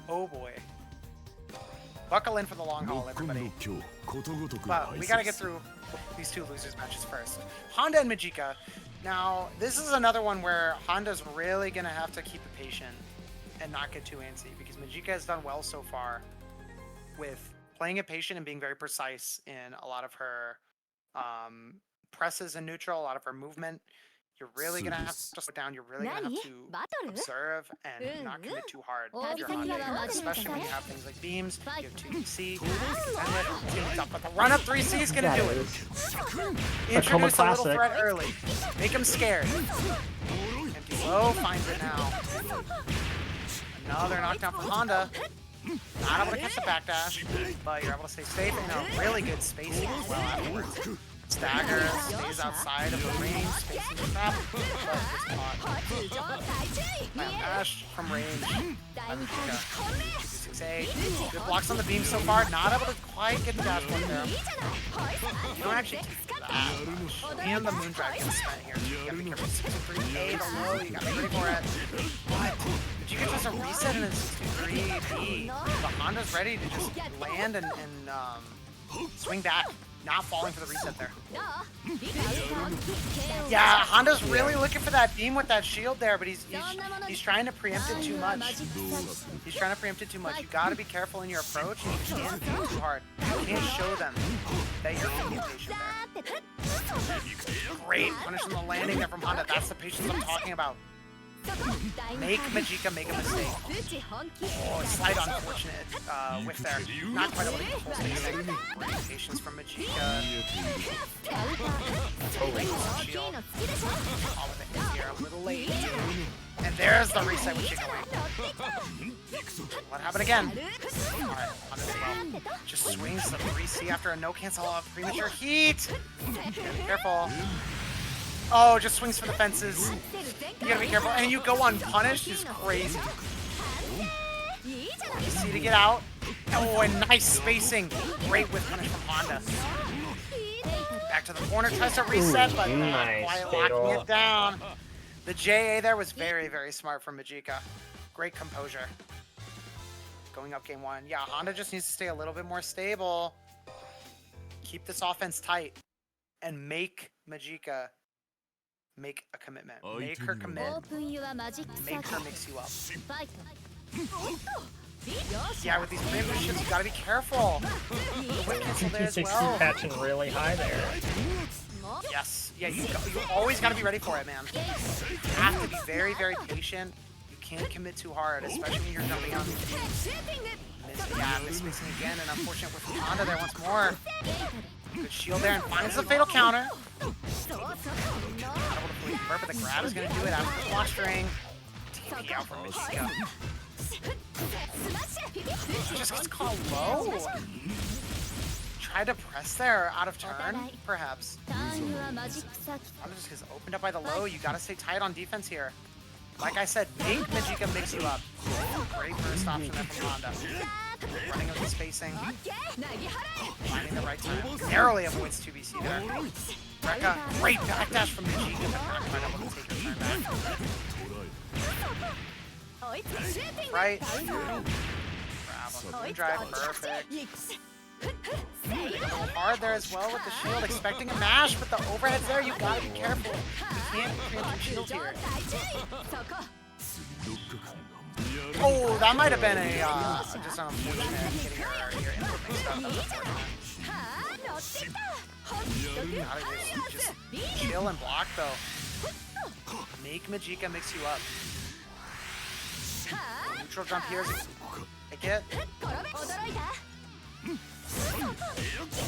B: Oh boy. Buckle in for the long haul, everybody. But we gotta get through these 2 losers matches first. Honda and Majika. Now, this is another one where Honda's really gonna have to keep it patient and not get too antsy, because Majika has done well so far with playing it patient and being very precise in a lot of her presses in neutral, a lot of her movement. You're really gonna have to slow down. You're really gonna have to observe and not commit too hard if you're Honda, especially when you have things like beams. You have 2DC, but the run up 3C is gonna do it. Introduce a little threat early, make him scared. Empty low finds it now. Another knockdown from Honda. Not able to catch the backdash, but you're able to stay safe and a really good spacing as well afterwards. Stagger stays outside of the range, spacing the trap, but it's caught. Dash from range. 6A. Good blocks on the beam so far. Not able to quite get the dash one there. You don't actually take that much. And the Moondragon is spent here. You gotta be careful. 63A the low. You gotta be ready for it. But you can just a reset in a 63B. The Honda's ready to just land and swing back. Not falling for the reset there. Yeah, Honda's really looking for that beam with that shield there, but he's trying to preempt it too much. He's trying to preempt it too much. You gotta be careful in your approach. You can't beam too hard. You can't show them that you're being patient there. Great punish on the landing there from Honda. That's the patience I'm talking about. Make Majika make a mistake. Oh, slight unfortunate whiff there. Not quite able to get the full spacing. Great patience from Majika. Shield. All of it here, a little late. And there's the reset with Chico. What happened again? Alright, Honda did well. Just swings the 3C after a no cancel off premature heat. Careful. Oh, just swings for the fences. You gotta be careful. And you go unpunished is crazy. Easy to get out. Oh, and nice spacing. Great with punish from Honda. Back to the corner, tries to reset, but not quite locking it down. The JA there was very, very smart from Majika. Great composure. Going up game 1. Yeah, Honda just needs to stay a little bit more stable. Keep this offense tight. And make Majika make a commitment. Make her commit. Make her mix you up. Yeah, with these frame positions, you gotta be careful. The whip cancel there as well.
A: Patching really high there.
B: Yes. Yeah, you always gotta be ready for it, man. You have to be very, very patient. You can't commit too hard, especially when you're jumping out. Yeah, misspacing again, and unfortunate with Honda there once more. Good shield there and finds the fatal counter. Not able to believe her, but the grab is going to do it after the block string. TP out from Majika. Just gets caught low. tried to press there out of turn, perhaps. Honda just gets opened up by the low. You gotta stay tight on defense here. Like I said, make Majika mix you up. Great first option there from Honda. Running with the spacing. Finding the right time. Narrowly avoids 2BC there. Rekka, great backdash from Majika, but not quite able to take her turn back. Right. Grab on the drive, perfect. A little hard there as well with the shield, expecting a mash, but the overhead's there. You gotta be careful. You can't create shield here. Oh, that might have been a just an unfortunate hitting your input mixed up. Gotta just chill and block though. Make Majika mix you up. Neutral jump here. Take it.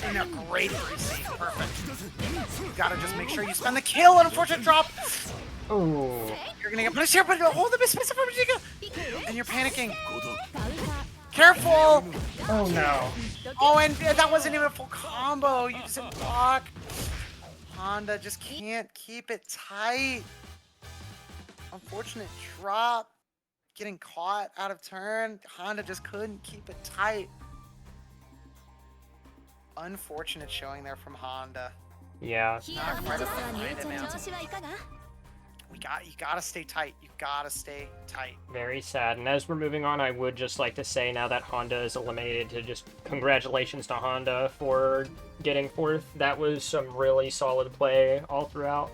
B: In a great receive. Perfect. You gotta just make sure you spend the kill. An unfortunate drop.
A: Oh.
B: You're gonna get punished here, but hold the space for Majika. And you're panicking. Careful.
A: Oh no.
B: Oh, and that wasn't even a full combo. You just didn't block. Honda just can't keep it tight. Unfortunate drop. Getting caught out of turn. Honda just couldn't keep it tight. Unfortunate showing there from Honda.
A: Yeah.
B: Not quite able to find it, man. You gotta stay tight. You gotta stay tight.
A: Very sad. And as we're moving on, I would just like to say now that Honda is eliminated, to just congratulations to Honda for getting fourth. That was some really solid play all throughout.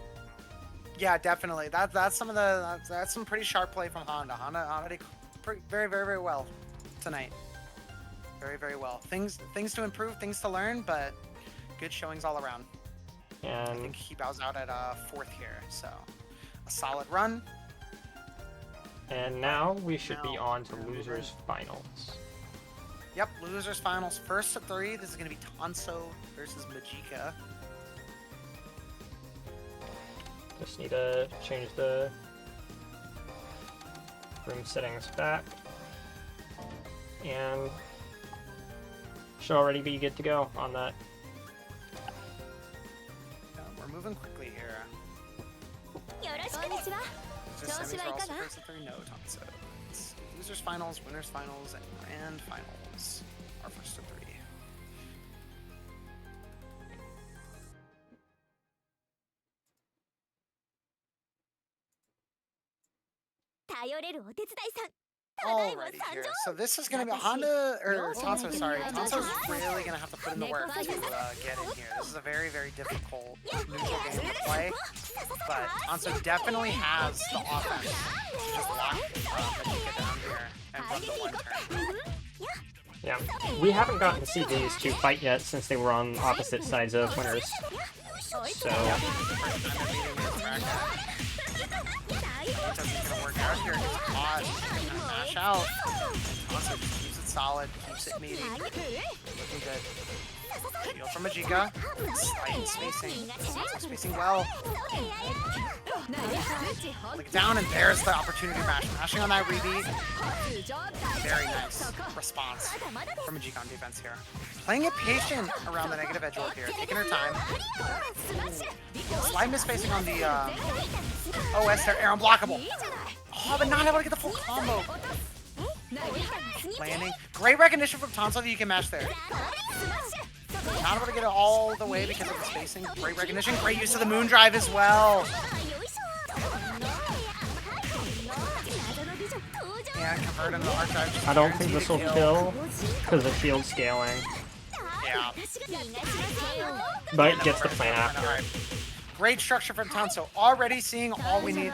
B: Yeah, definitely. That's some pretty sharp play from Honda. Honda did very well tonight. Very well. Things to improve, things to learn, but good showings all around.
A: And
B: I think he bows out at fourth here, so a solid run.
A: And now we should be on to losers finals.
B: Yep, losers finals. First of three. This is gonna be Tanso versus Majika.
A: Just need to change the room settings back. And should already be good to go on that.
B: We're moving quickly here. Just semis are also first of three. No, Tanso. It's losers finals, winners finals, and grand finals are first of three. Alrighty here. So this is going to be Honda, or Tanso, sorry. Tanso's really going to have to put in the work to get in here. This is a very difficult neutral game to play. But Tanso definitely has the offense to just lock Majika down here and run the one turn.
A: Yeah, we haven't gotten to see these two fight yet since they were on opposite sides of winners. So... Tanso's gonna work out here, gets caught, mash out. Tanso just keeps it solid, keeps it meaty. Looking good. Shield from Majika. Slight spacing. Tanso spacing well. Look down, and there's the opportunity mash. Mashing on that rebeat. Very nice response from Majika on defense here. Playing it patient around the negative edge orb here, taking her time. Slight misspacing on the OS there, air unblockable. Oh, but not able to get the full combo. Landing. Great recognition from Tanso that you can mash there. Not able to get it all the way because of the spacing. Great recognition. Great use of the moon drive as well. And converting the arc drive. I don't think this will kill because of shield scaling.
B: Yeah.
A: But it gets the plan after.
B: Right. Great structure from Tanso. Already seeing all we need,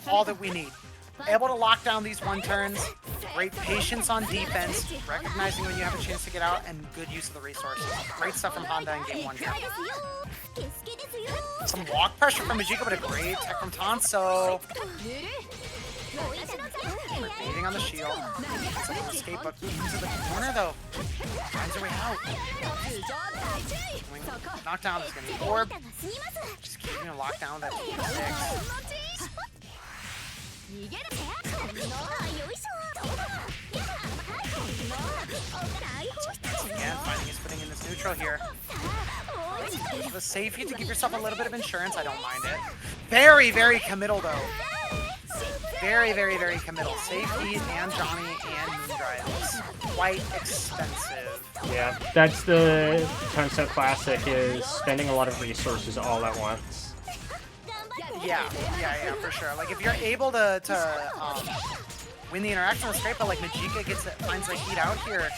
B: all that we need. Able to lock down these one turns. Great patience on defense. Recognizing when you have a chance to get out, and good use of the resources. Great stuff from Honda in game one here. Some walk pressure from Majika, but a great tech from Tanso. Baiting on the shield. Some escape, but into the corner though. Finds her way out. Knockdown is gonna be orb. Just keeping a lockdown that 6. Again, finding his footing in this neutral. neutral here. The safety to give yourself a little bit of insurance, I don't mind it. Very, very committal though. Very, very, very committal. Safety and Johnny and Moondrive is quite expensive.
A: Yeah, that's the Tenso classic, is spending a lot of resources all at once.
B: Yeah, for sure. Like if you're able to win the interaction with straight, but like Majika finds the heat out here,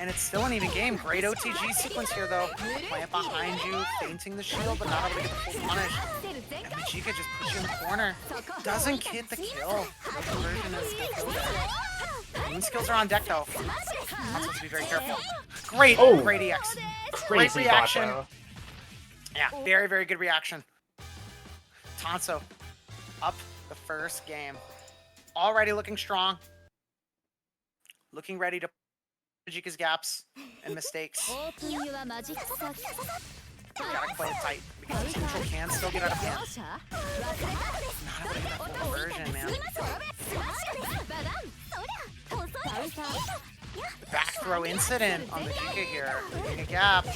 B: and it's still an even game. Great OTG sequence here though. Plant behind you, feinting the shield, but not able to get the full punish. And Majika just puts you in the corner. Doesn't get the kill. The conversion is the kill there. Moon skills are on deck though. Not supposed to be very careful. Great, great EX. Great
A: Crazy
B: reaction.
A: bot,
B: Yeah, very, very good reaction. Tanso up the first game. Already looking strong. Looking ready to Majika's gaps and mistakes. Gotta play it tight because this neutral can still get out of hand. Not able to get that full conversion, man. Back throw incident on Majika here. Getting a gap.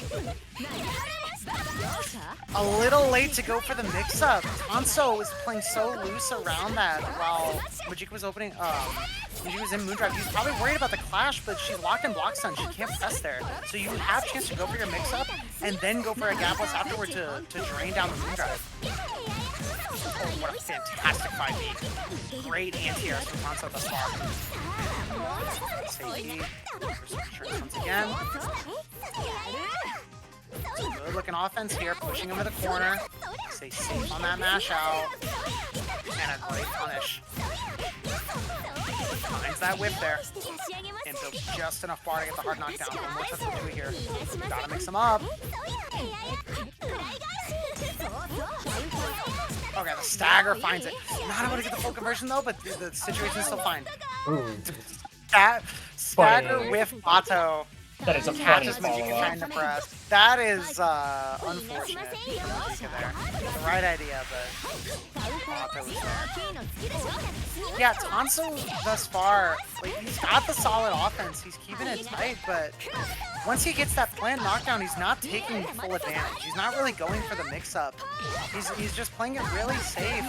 B: A little late to go for the mix-up. Tanso was playing so loose around that while Majika was opening. Majika was in Moondrive. He's probably worried about the clash, but she's locked in block stun. She can't press there. So you have a chance to go for your mix-up and then go for a gapless afterward to drain down the Moondrive. Oh, what a fantastic 5B. Great anti-airs from Tanso thus far. Safety. Once again. Good looking offense here, pushing him to the corner. Stay safe on that mash out. And a great punish. Finds that whip there. And builds just enough bar to get the hard knockdown. One more touch will do it here. Gotta mix them up. Okay, the stagger finds it. Not able to get the full conversion though, but the situation's still fine. Stagger whiff Bato.
A: That is a funny
B: Catches Majika
A: follow-up.
B: trying to press. That is unfortunate. There. The right idea, but Bato was there. Yeah, Tanso thus far, like, he's got the solid offense. He's keeping it tight, but once he gets that plant knockdown, he's not taking full advantage. He's not really going for the mix-up. He's just playing it really safe.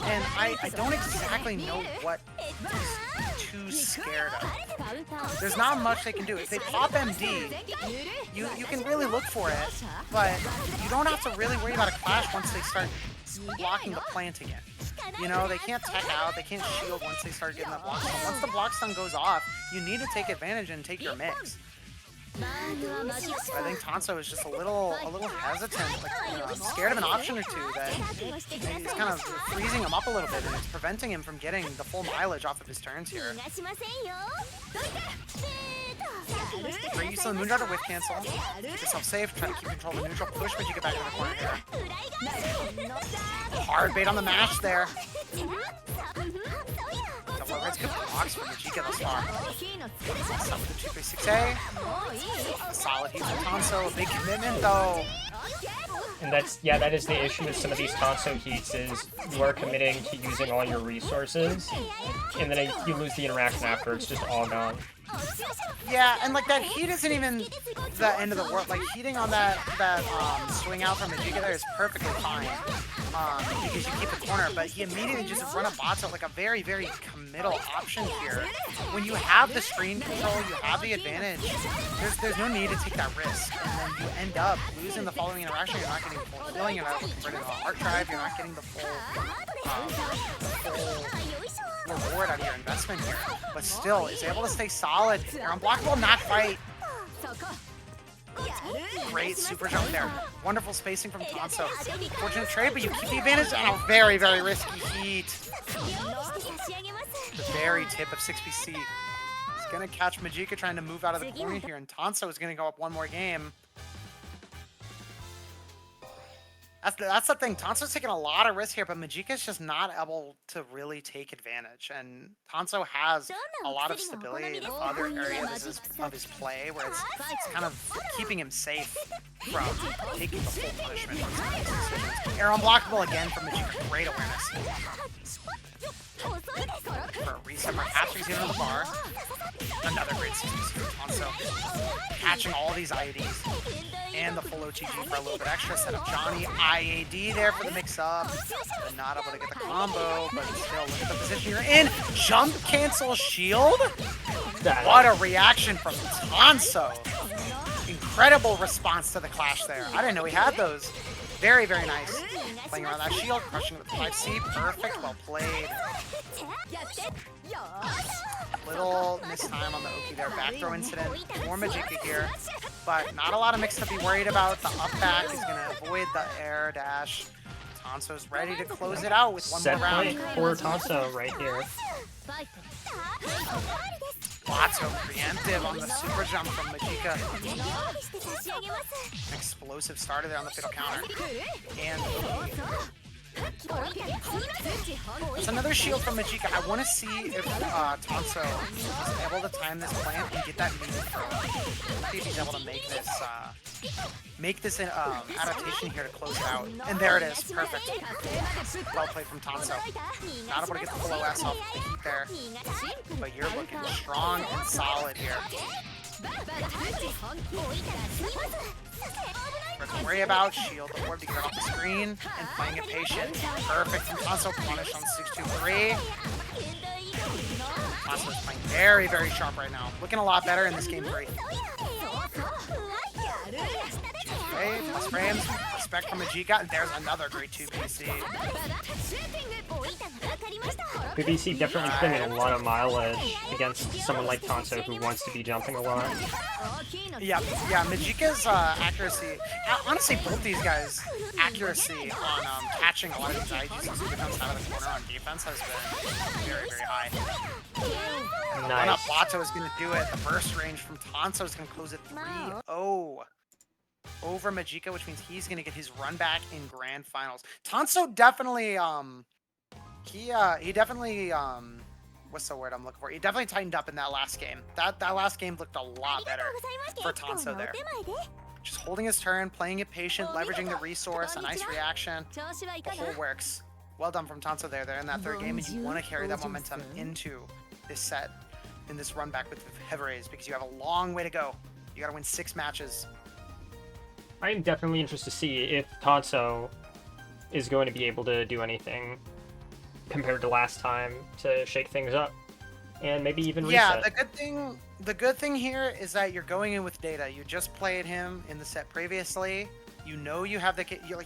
B: And I don't exactly know what he's too scared of. There's not much they can do. If they pop MD, you can really look for it, but you don't have to really worry about a clash once they start blocking the plant again. You know, they can't tech out, they can't shield once they start getting that block stun. Once the block stun goes off, you need to take advantage and take your mix. I think Tanso is just a little hesitant, like, scared of an option or two that is kind of freezing him up a little bit, and it's preventing him from getting the full mileage off of his turns here. Great use of the Moondrive to whiff cancel. Keep yourself safe, try to keep control of the neutral, push Majika back into the corner here. Hard bait on the mash there. Double overheads, good blocks from Majika thus far. Stop with the 236A. Solid heat from Tanso, a big commitment though.
A: And that is the issue with some of these Tanso heats, is you are committing to using all your resources, and then if you lose the interaction after, it's just all gone.
B: Yeah, and like that heat isn't even the end of the world. Like heating on that swing out from Majika there is perfectly fine. Because you keep the corner, but he immediately just run a bot out, like a very, very committal option here. When you have the screen control, you have the advantage, there's no need to take that risk. And then you end up losing the following interaction, you're not getting full healing, you're not converting a heart drive, you're not getting the full reward out of your investment here. But still, is able to stay solid. You're unblockable, not fight. Great super jump there. Wonderful spacing from Tanso. Fortunate trade, but you keep the advantage on a very, very risky heat. The very tip of 6BC. He's gonna catch Majika trying to move out of the corner here, and Tanso is gonna go up one more game. That's the thing. Tanso's taking a lot of risk here, but Majika's just not able to really take advantage. And Tanso has a lot of stability in other areas of his play, where it's kind of keeping him safe from taking the full punishment. Air unblockable again from Majika. Great awareness. For a reset, perhaps he's into the bar. Another great CC from Tanso. catching all these IEDs. And the full OTG for a little bit extra. Set up Johnny. IAD there for the mix-up. But not able to get the combo, but still, look at the position you're in. Jump cancel shield? What a reaction from Tanso. Incredible response to the clash there. I didn't know he had those. Very, very nice. Playing around that shield, crushing with the 5C. Perfect, well played. Little mistime on the Oki there. Back throw incident for Majika here. But not a lot of mix to be worried about. The up back is going to avoid the air dash. Tanso's ready to close it out with one more round.
A: Set point for Tanso right here.
B: Watto preemptive on the super jump from Majika. Explosive starter there on the fatal counter. And it's another shield from Majika. I want to see if Tanso is able to time this plant and get that meat throw. See if he's able to make this adaptation here to close it out. And there it is. Perfect. Well played from Tanso. Not able to get the full OS off the heat there. But you're looking strong and solid here. Don't worry about shield the orb to get it off the screen and playing it patient. Perfect from Tanso, punished on 6-2-3. Tanso is playing very, very sharp right now. Looking a lot better in this game 3. Okay, plus frames, respect from Majika, and there's another great 2 PC.
A: BBC definitely putting in a lot of mileage against someone like Tanso who wants to be jumping a lot.
B: Yeah, Majika's accuracy, honestly both these guys' accuracy on catching a lot of these IGs and super jumps out of the corner on defense has been very, very high.
A: Nice.
B: Watto is going to do it. The burst range from Tanso is going to close it 3-0 over Majika, which means he's going to get his run back in grand finals. Tanso definitely, he definitely, what's the word I'm looking for? He definitely tightened up in that last game. That last game looked a lot better for Tanso there. Just holding his turn, playing it patient, leveraging the resource, a nice reaction. The whole works. Well done from Tanso there. They're in that third game, and you want to carry that momentum into this set, in this run back with Heavy Rays, because you have a long way to go. You got to win 6 matches.
A: I'm definitely interested to see if Tanso is going to be able to do anything compared to last time to shake things up and maybe even reset.
B: Yeah, the good thing here is that you're going in with data. You just played him in the set previously. You know you have the you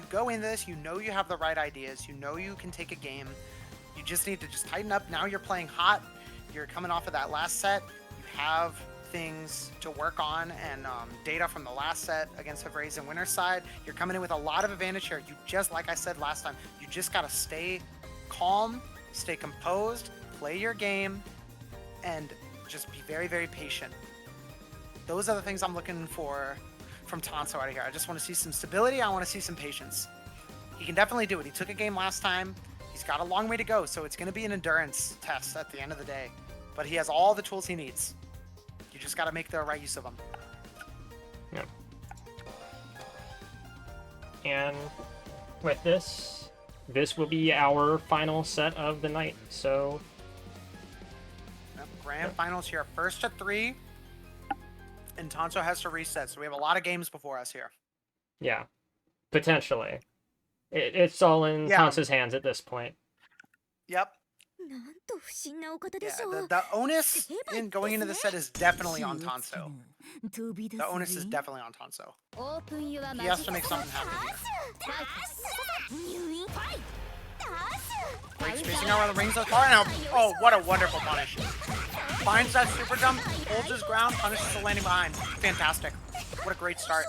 B: go in this, you know you have the right ideas, you know you can take a game. You just need to just tighten up. Now you're playing hot. You're coming off of that last set. You have things to work on and data from the last set against Heavy and Winner's side. You're coming in with a lot of advantage here. You just, like I said last time, you just got to stay calm, stay composed, play your game, and just be very, very patient. Those are the things I'm looking for from Tanso out of here. I just want to see some stability. I want to see some patience. He can definitely do it. He took a game last time. He's got a long way to go, so it's going to be an endurance test at the end of the day. But he has all the tools he needs. You just got to make the right use of them.
A: Yep. And with this will be our final set of the night. So,
B: grand finals here, first to 3, and Tanso has to reset. So we have a lot of games before us here.
A: Yeah, potentially. It's all in Tanso's hands at this point.
B: Yep. Yeah, the onus in going into the set is definitely on Tanso. The onus is definitely on Tanso. He has to make something happen here. Great spacing out around the rings thus far. Now, oh, what a wonderful punish. Finds that super jump, holds his ground, punishes the landing behind. Fantastic. What a great start.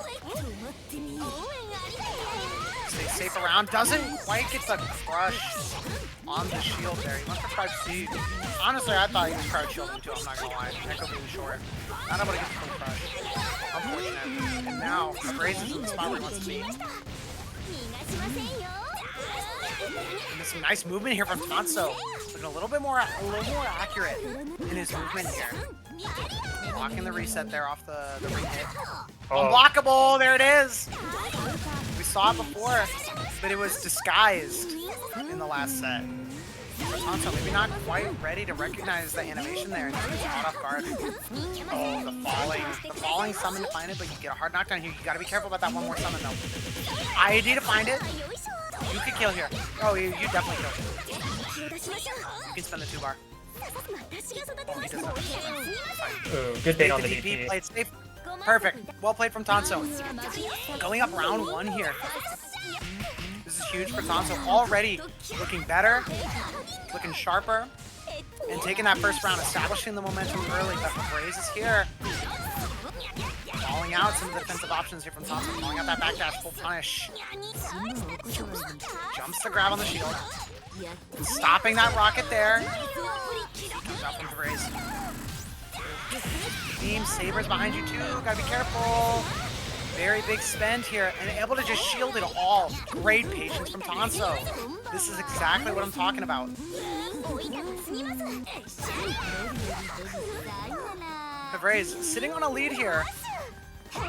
B: Stay safe around. Doesn't quite get the crush on the shield there. He must have tried C. Honestly, I thought he was crouch shielding too. I'm not gonna lie. Echo being short. Not able to get the full crush. Unfortunate. And now, Braze is in the spot where he wants to be. And some nice movement here from Tanso. Looking a little more accurate in his movement here. Blocking the reset there off the ring hit. Unblockable! There it is! We saw it before, but it was disguised in the last set. Tonto maybe not quite ready to recognize the animation there, and he's caught off guard. Oh, the falling summon to find it, but you get a hard knockdown here. You gotta be careful about that one more summon though. ID to find it. You could kill here. Oh, you definitely kill. You can spend the 2-bar. Oh, he does not.
A: Ooh, good bait on the DP.
B: Played safe. Perfect. Well played from Tonso. Going up round 1 here. This is huge for Tonso. Already looking better, looking sharper, and taking that first round, establishing the momentum early. But Braze is here. Calling out some of the defensive options here from Tonso. Calling out that backdash, full punish. Jumps to grab on the shield. Stopping that rocket there. Comes out from Braze. Beam Sabers behind you too. Gotta be careful. Very big spend here, and able to just shield it all. Great patience from Tonso. This is exactly what I'm talking about. Braze sitting on a lead here.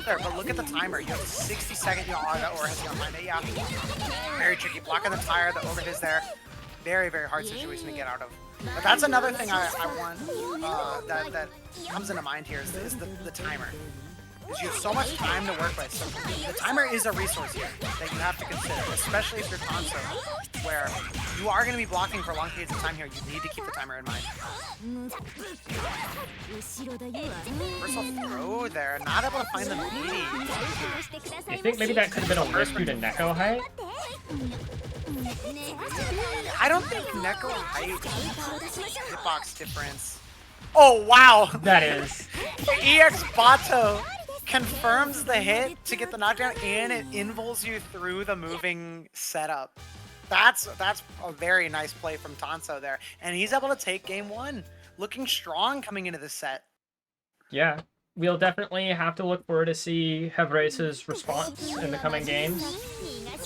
B: There, but look at the timer. You have 60 seconds. Or has he on it? Yeah. Very tricky. Blocking the tire. The overhit there. Very, very hard situation to get out of. But that's another thing I want that comes into mind here is the timer. Because you have so much time to work with. So the timer is a resource here that you have to consider, especially if you're Tonso, where you are going to be blocking for long periods of time here. You need to keep the timer in mind. Reversal throw there, not able to find the meaty.
A: I think maybe that could have been a risk due to Neko height.
B: I don't think Neko height hitbox difference. Oh wow!
A: That is.
B: EX Bato confirms the hit to get the knockdown, and it invols you through the moving setup. That's a very nice play from Tonso there, and he's able to take game 1, looking strong coming into the set.
A: Yeah, we'll definitely have to look forward to see Hevrace's response in the coming games.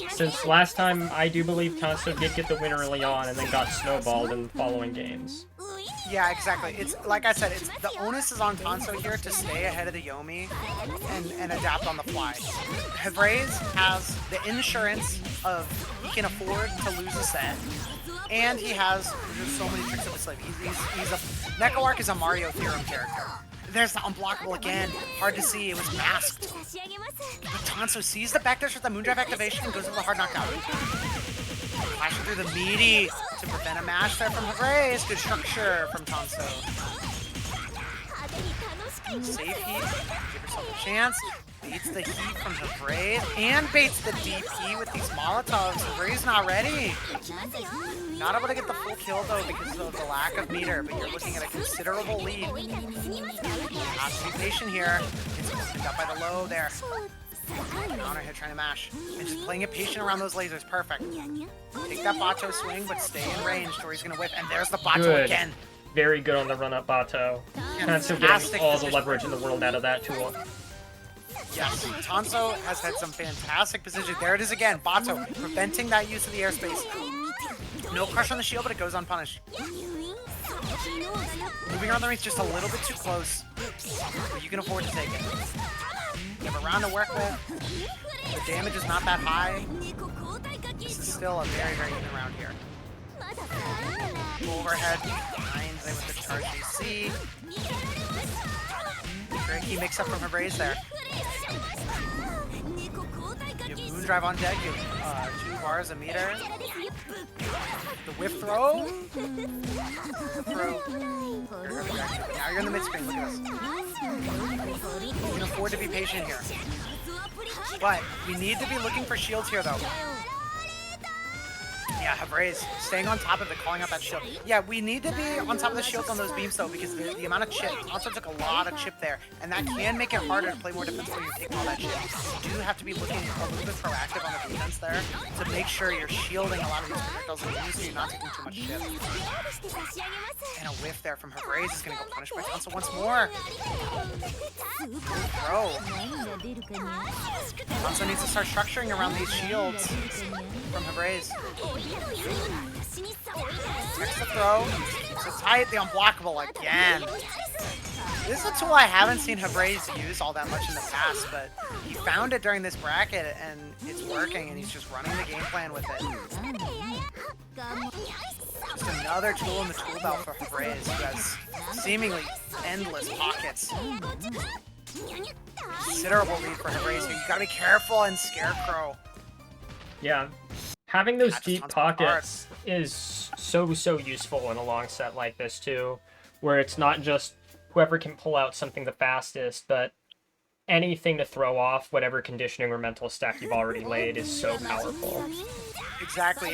A: Since last time, I do believe Tonso did get the win early on and then got snowballed in the following games.
B: Yeah, exactly. It's like I said, the onus is on Tonso here to stay ahead of the Yomi and adapt on the fly. Hevrace has the insurance of he can afford to lose a set, and he has there's so many tricks up his sleeve. He's a Neko Arc is a Mario Theorem character. There's the unblockable again. Hard to see. It was masked. But Tonso sees the backdash with the Moondrive activation and goes with the hard knockout. Flashing through the meaty to prevent a mash there from Hevrace. Good structure from Tonso. Safe heat. Give yourself a chance. Baits the heat from Hevrace and baits the DP with these Molotovs. Hevrace not ready. Not able to get the full kill though because of the lack of meter, but you're looking at a considerable lead. Have to be patient here. It's opened up by the low there. Counter hit trying to mash. And just playing it patient around those lasers. Perfect. Take that Bato swing, but stay in range to where he's going to whip. And there's the Bato again.
A: Very good on the run-up Bato. Tonso getting all the leverage in the world out of that tool.
B: Yes, Tonso has had some fantastic position. There it is again. Bato preventing that use of the airspace. No crush on the shield, but it goes unpunished. Moving around the ring is just a little bit too close, but you can afford to take it. You have a round to work with. The damage is not that high. This is still a very, very even round here. Overhead, finds it with the charge AC. Great key mix up from Hevrace there. You have Moondrive on deck, you have 2 bars a meter. The whiff throw. Now you're in the mid screen, look at this. You can afford to be patient here. But we need to be looking for shields here though. Yeah, Hevrace staying on top of it, calling out that shield. Yeah, we need to be on top of the shields on those beams though, because the amount of chip. Also took a lot of chip there, and that can make it harder to play more defensive when you're taking all that chip. You do have to be looking a little bit proactive on the defense there to make sure you're shielding a lot of these projectiles and so you're not taking too much chip. And a whiff there from Hevrace is going to go punished by Tonso once more. Throw. Tonso needs to start structuring around these shields from Hevrace. Next to throw. So tight, the unblockable again. This is a tool I haven't seen Habrez use all that much in the past, but he found it during this bracket and it's working, and he's just running the game plan with it. Just another tool in the tool belt for Habrez, who has seemingly endless pockets. Considerable lead for Habrez here. You gotta be careful in Scarecrow.
A: Yeah. Having those
B: Catches
A: deep
B: tons of
A: pockets is so useful in a long set like this too, where it's not just whoever can pull out something the fastest, but anything to throw off whatever conditioning or mental stack you've already laid is so powerful.
B: Exactly.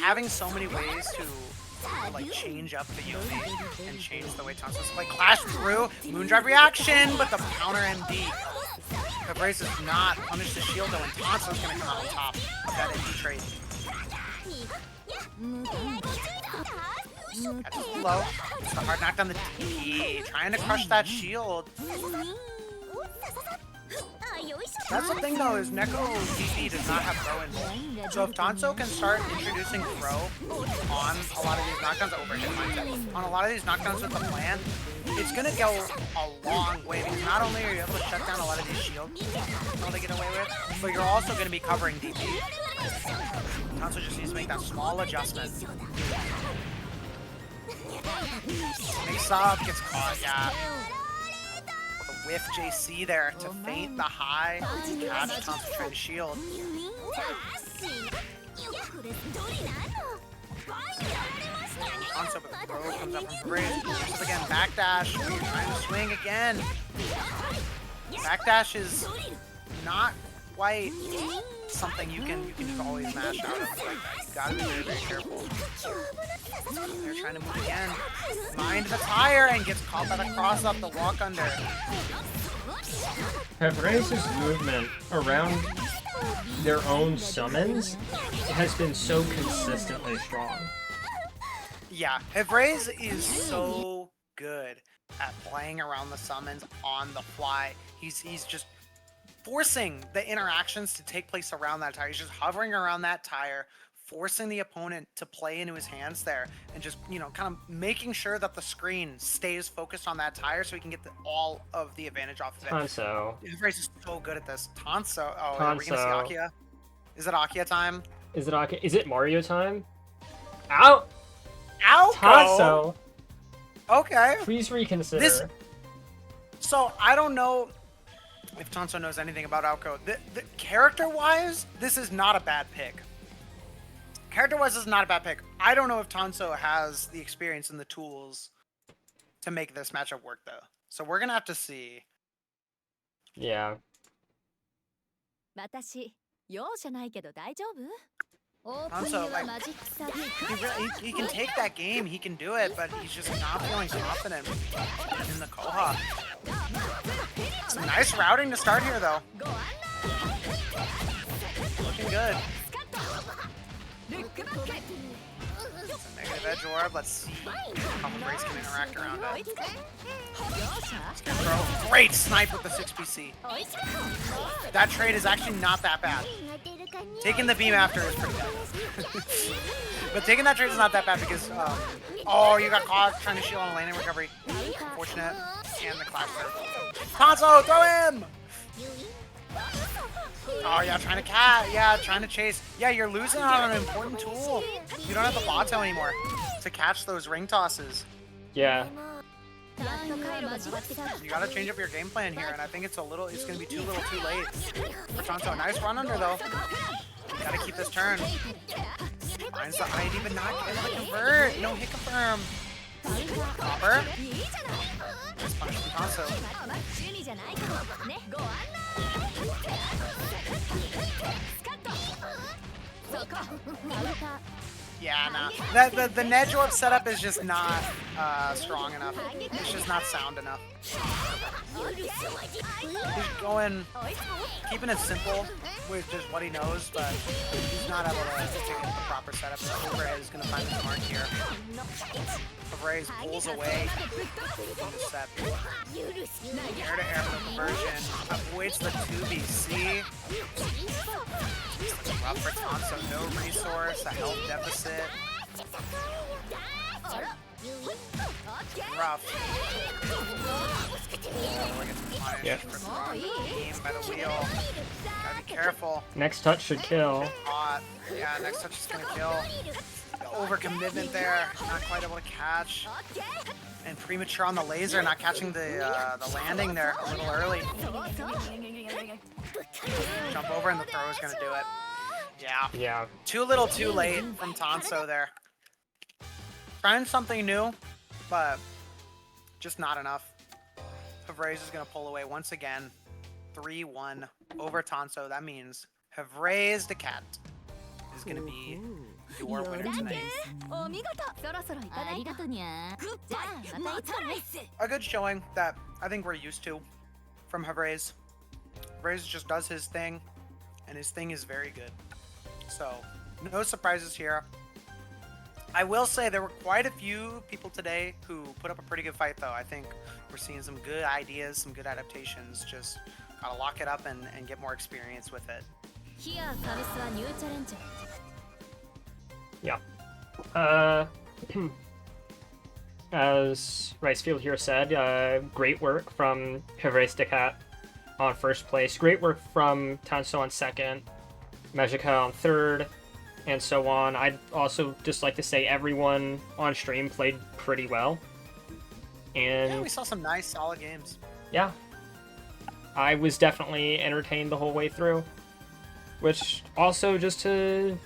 B: Having so many ways to like change up the Yoni and change the way Tanso's like clash through Moondrive reaction, but the counter MD. Habrez does not punish the shield though, and Tanso's gonna come out on top of that MD trade. Catches low. It's the hard knockdown the DP, trying to crush that shield. That's the thing though, is Neko DP does not have throw in. So if Tanso can start introducing throw on a lot of these knockdowns, overhit mindset, on a lot of these knockdowns with the plan, it's gonna go a long way, because not only are you able to shut down a lot of these shields that they get away with, but you're also gonna be covering DP. Tanso just needs to make that small adjustment. Makes up, gets caught, yeah. Whiff JC there to feint the high, catch, concentrate the shield. Tanso, but the throw comes up from Habrez. Pushes again, backdash, trying to swing again. Backdash is not quite something you can just always mash out of like that. You gotta be very careful. They're trying to move again. Mind the tire and gets caught by the cross up the walk under.
A: Habrez's movement around their own summons has been so consistently strong.
B: Yeah, Habrez is so good at playing around the summons on the fly. He's just forcing the interactions to take place around that tire. He's just hovering around that tire, forcing the opponent to play into his hands there, and just, you know, kind of making sure that the screen stays focused on that tire so he can get all of the advantage off of it.
A: Tanso.
B: Habrez is so good at this. Tanso. Oh,
A: Tanso.
B: are we gonna see Akia? Is it Akia time?
A: Is it Akia? Is it Mario time? Ow!
B: Ow!
A: Tanso!
B: Okay.
A: Please reconsider.
B: So, I don't know if Tanso knows anything about Alco. The character-wise, this is not a bad pick. Character-wise, this is not a bad pick. I don't know if Tanso has the experience and the tools to make this matchup work, though. So we're gonna have to see.
A: Yeah.
B: Tanso, like, he can take that game, he can do it, but he's just not feeling confident in the Koha. Some nice routing to start here, though. Looking good. Negative edge orb. Let's see how Habrez can interact around it. Scarecrow. Great snipe with the 6PC. That trade is actually not that bad. Taking the beam after is pretty bad. But taking that trade is not that bad because, oh, you got caught trying to shield on a landing recovery. Unfortunate. And the clash there. Tanso, throw him! Oh yeah, trying to chase. Yeah, you're losing on an important tool. You don't have the Bato anymore to catch those ring tosses.
A: Yeah.
B: You gotta change up your game plan here, and I think it's gonna be too little too late. For Tanso, nice run under though. Gotta keep this turn. Finds the ID, but not able to convert. No hit confirm. Copper. Nice punish from Tanso. Yeah, nah. The Nedge Orb setup is just not strong enough. It's just not sound enough. He's going, keeping it simple with just what he knows, but he's not able to get the proper setup. So Habrez is going to find his mark here. Habrez pulls away from the set. Air-to-air for the conversion. Avoids the 2BC. Rough for Tanso, no resource, a health deficit. Rough. We're getting punished
A: Yep.
B: for throwing the game by the wheel. Gotta be careful.
A: Next touch should kill.
B: Yeah, next touch is gonna kill. Overcommitment there, not quite able to catch. And premature on the laser, not catching the landing there a little early. Jump over and the throw is gonna do it. Yeah.
A: Yeah.
B: Too little too late from Tanso there. Trying something new, but just not enough. Havraise is gonna pull away once again. 3-1 over Tanso. That means Havraise the cat is gonna be your winner tonight. A good showing that I think we're used to from Havraise. Havraise just does his thing, and his thing is very good. So, no surprises here. I will say there were quite a few people today who put up a pretty good fight, though. I think we're seeing some good ideas, some good adaptations. Just gotta lock it up and get more experience with it.
A: Yeah. As Ricefield here said, great work from Havraise the cat on first place. Great work from Tanso on second. Mejika on third. And so on. I'd also just like to say everyone on stream played pretty well. And
B: yeah, we saw some nice, solid games.
A: Yeah. I was definitely entertained the whole way through. Which also, just to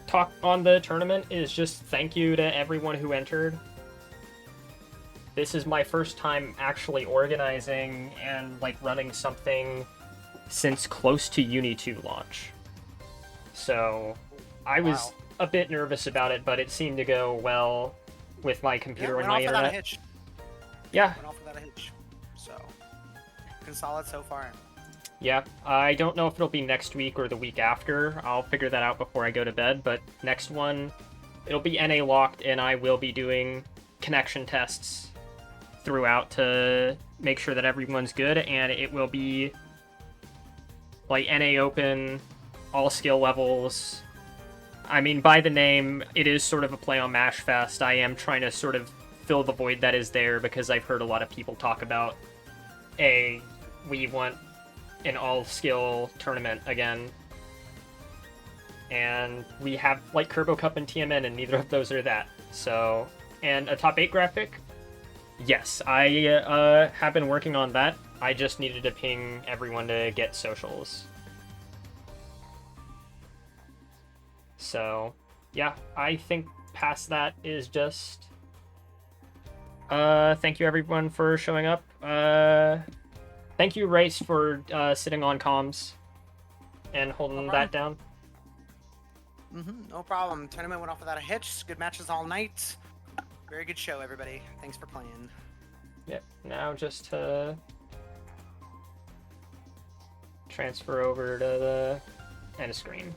A: talk on the tournament, is just thank you to everyone who entered. This is my first time actually organizing and like running something since close to Uni 2 launch. So I was a bit nervous about it, but it seemed to go well with my computer and my internet.
B: Went off without a hitch.
A: Yeah.
B: Went off without a hitch. So, solid so far.
A: Yeah, I don't know if it'll be next week or the week after. I'll figure that out before I go to bed, but next one, it'll be NA locked, and I will be doing connection tests throughout to make sure that everyone's good, and it will be like NA open, all skill levels. I mean, by the name, it is sort of a play on Mash Fest. I am trying to sort of fill the void that is there because I've heard a lot of people talk about, we want an all-skill tournament again. And we have, like, Kerbo Cup and TMN, and neither of those are that. So, and a top 8 graphic? Yes, I have been working on that. I just needed to ping everyone to get socials. So, yeah, I think past that is just... thank you everyone for showing up. Thank you, Race, for sitting on comms and holding that down.
B: No problem. Tournament went off without a hitch. Good matches all night. Very good show, everybody. Thanks for playing.
A: Yep. Now just to transfer over to the end screen.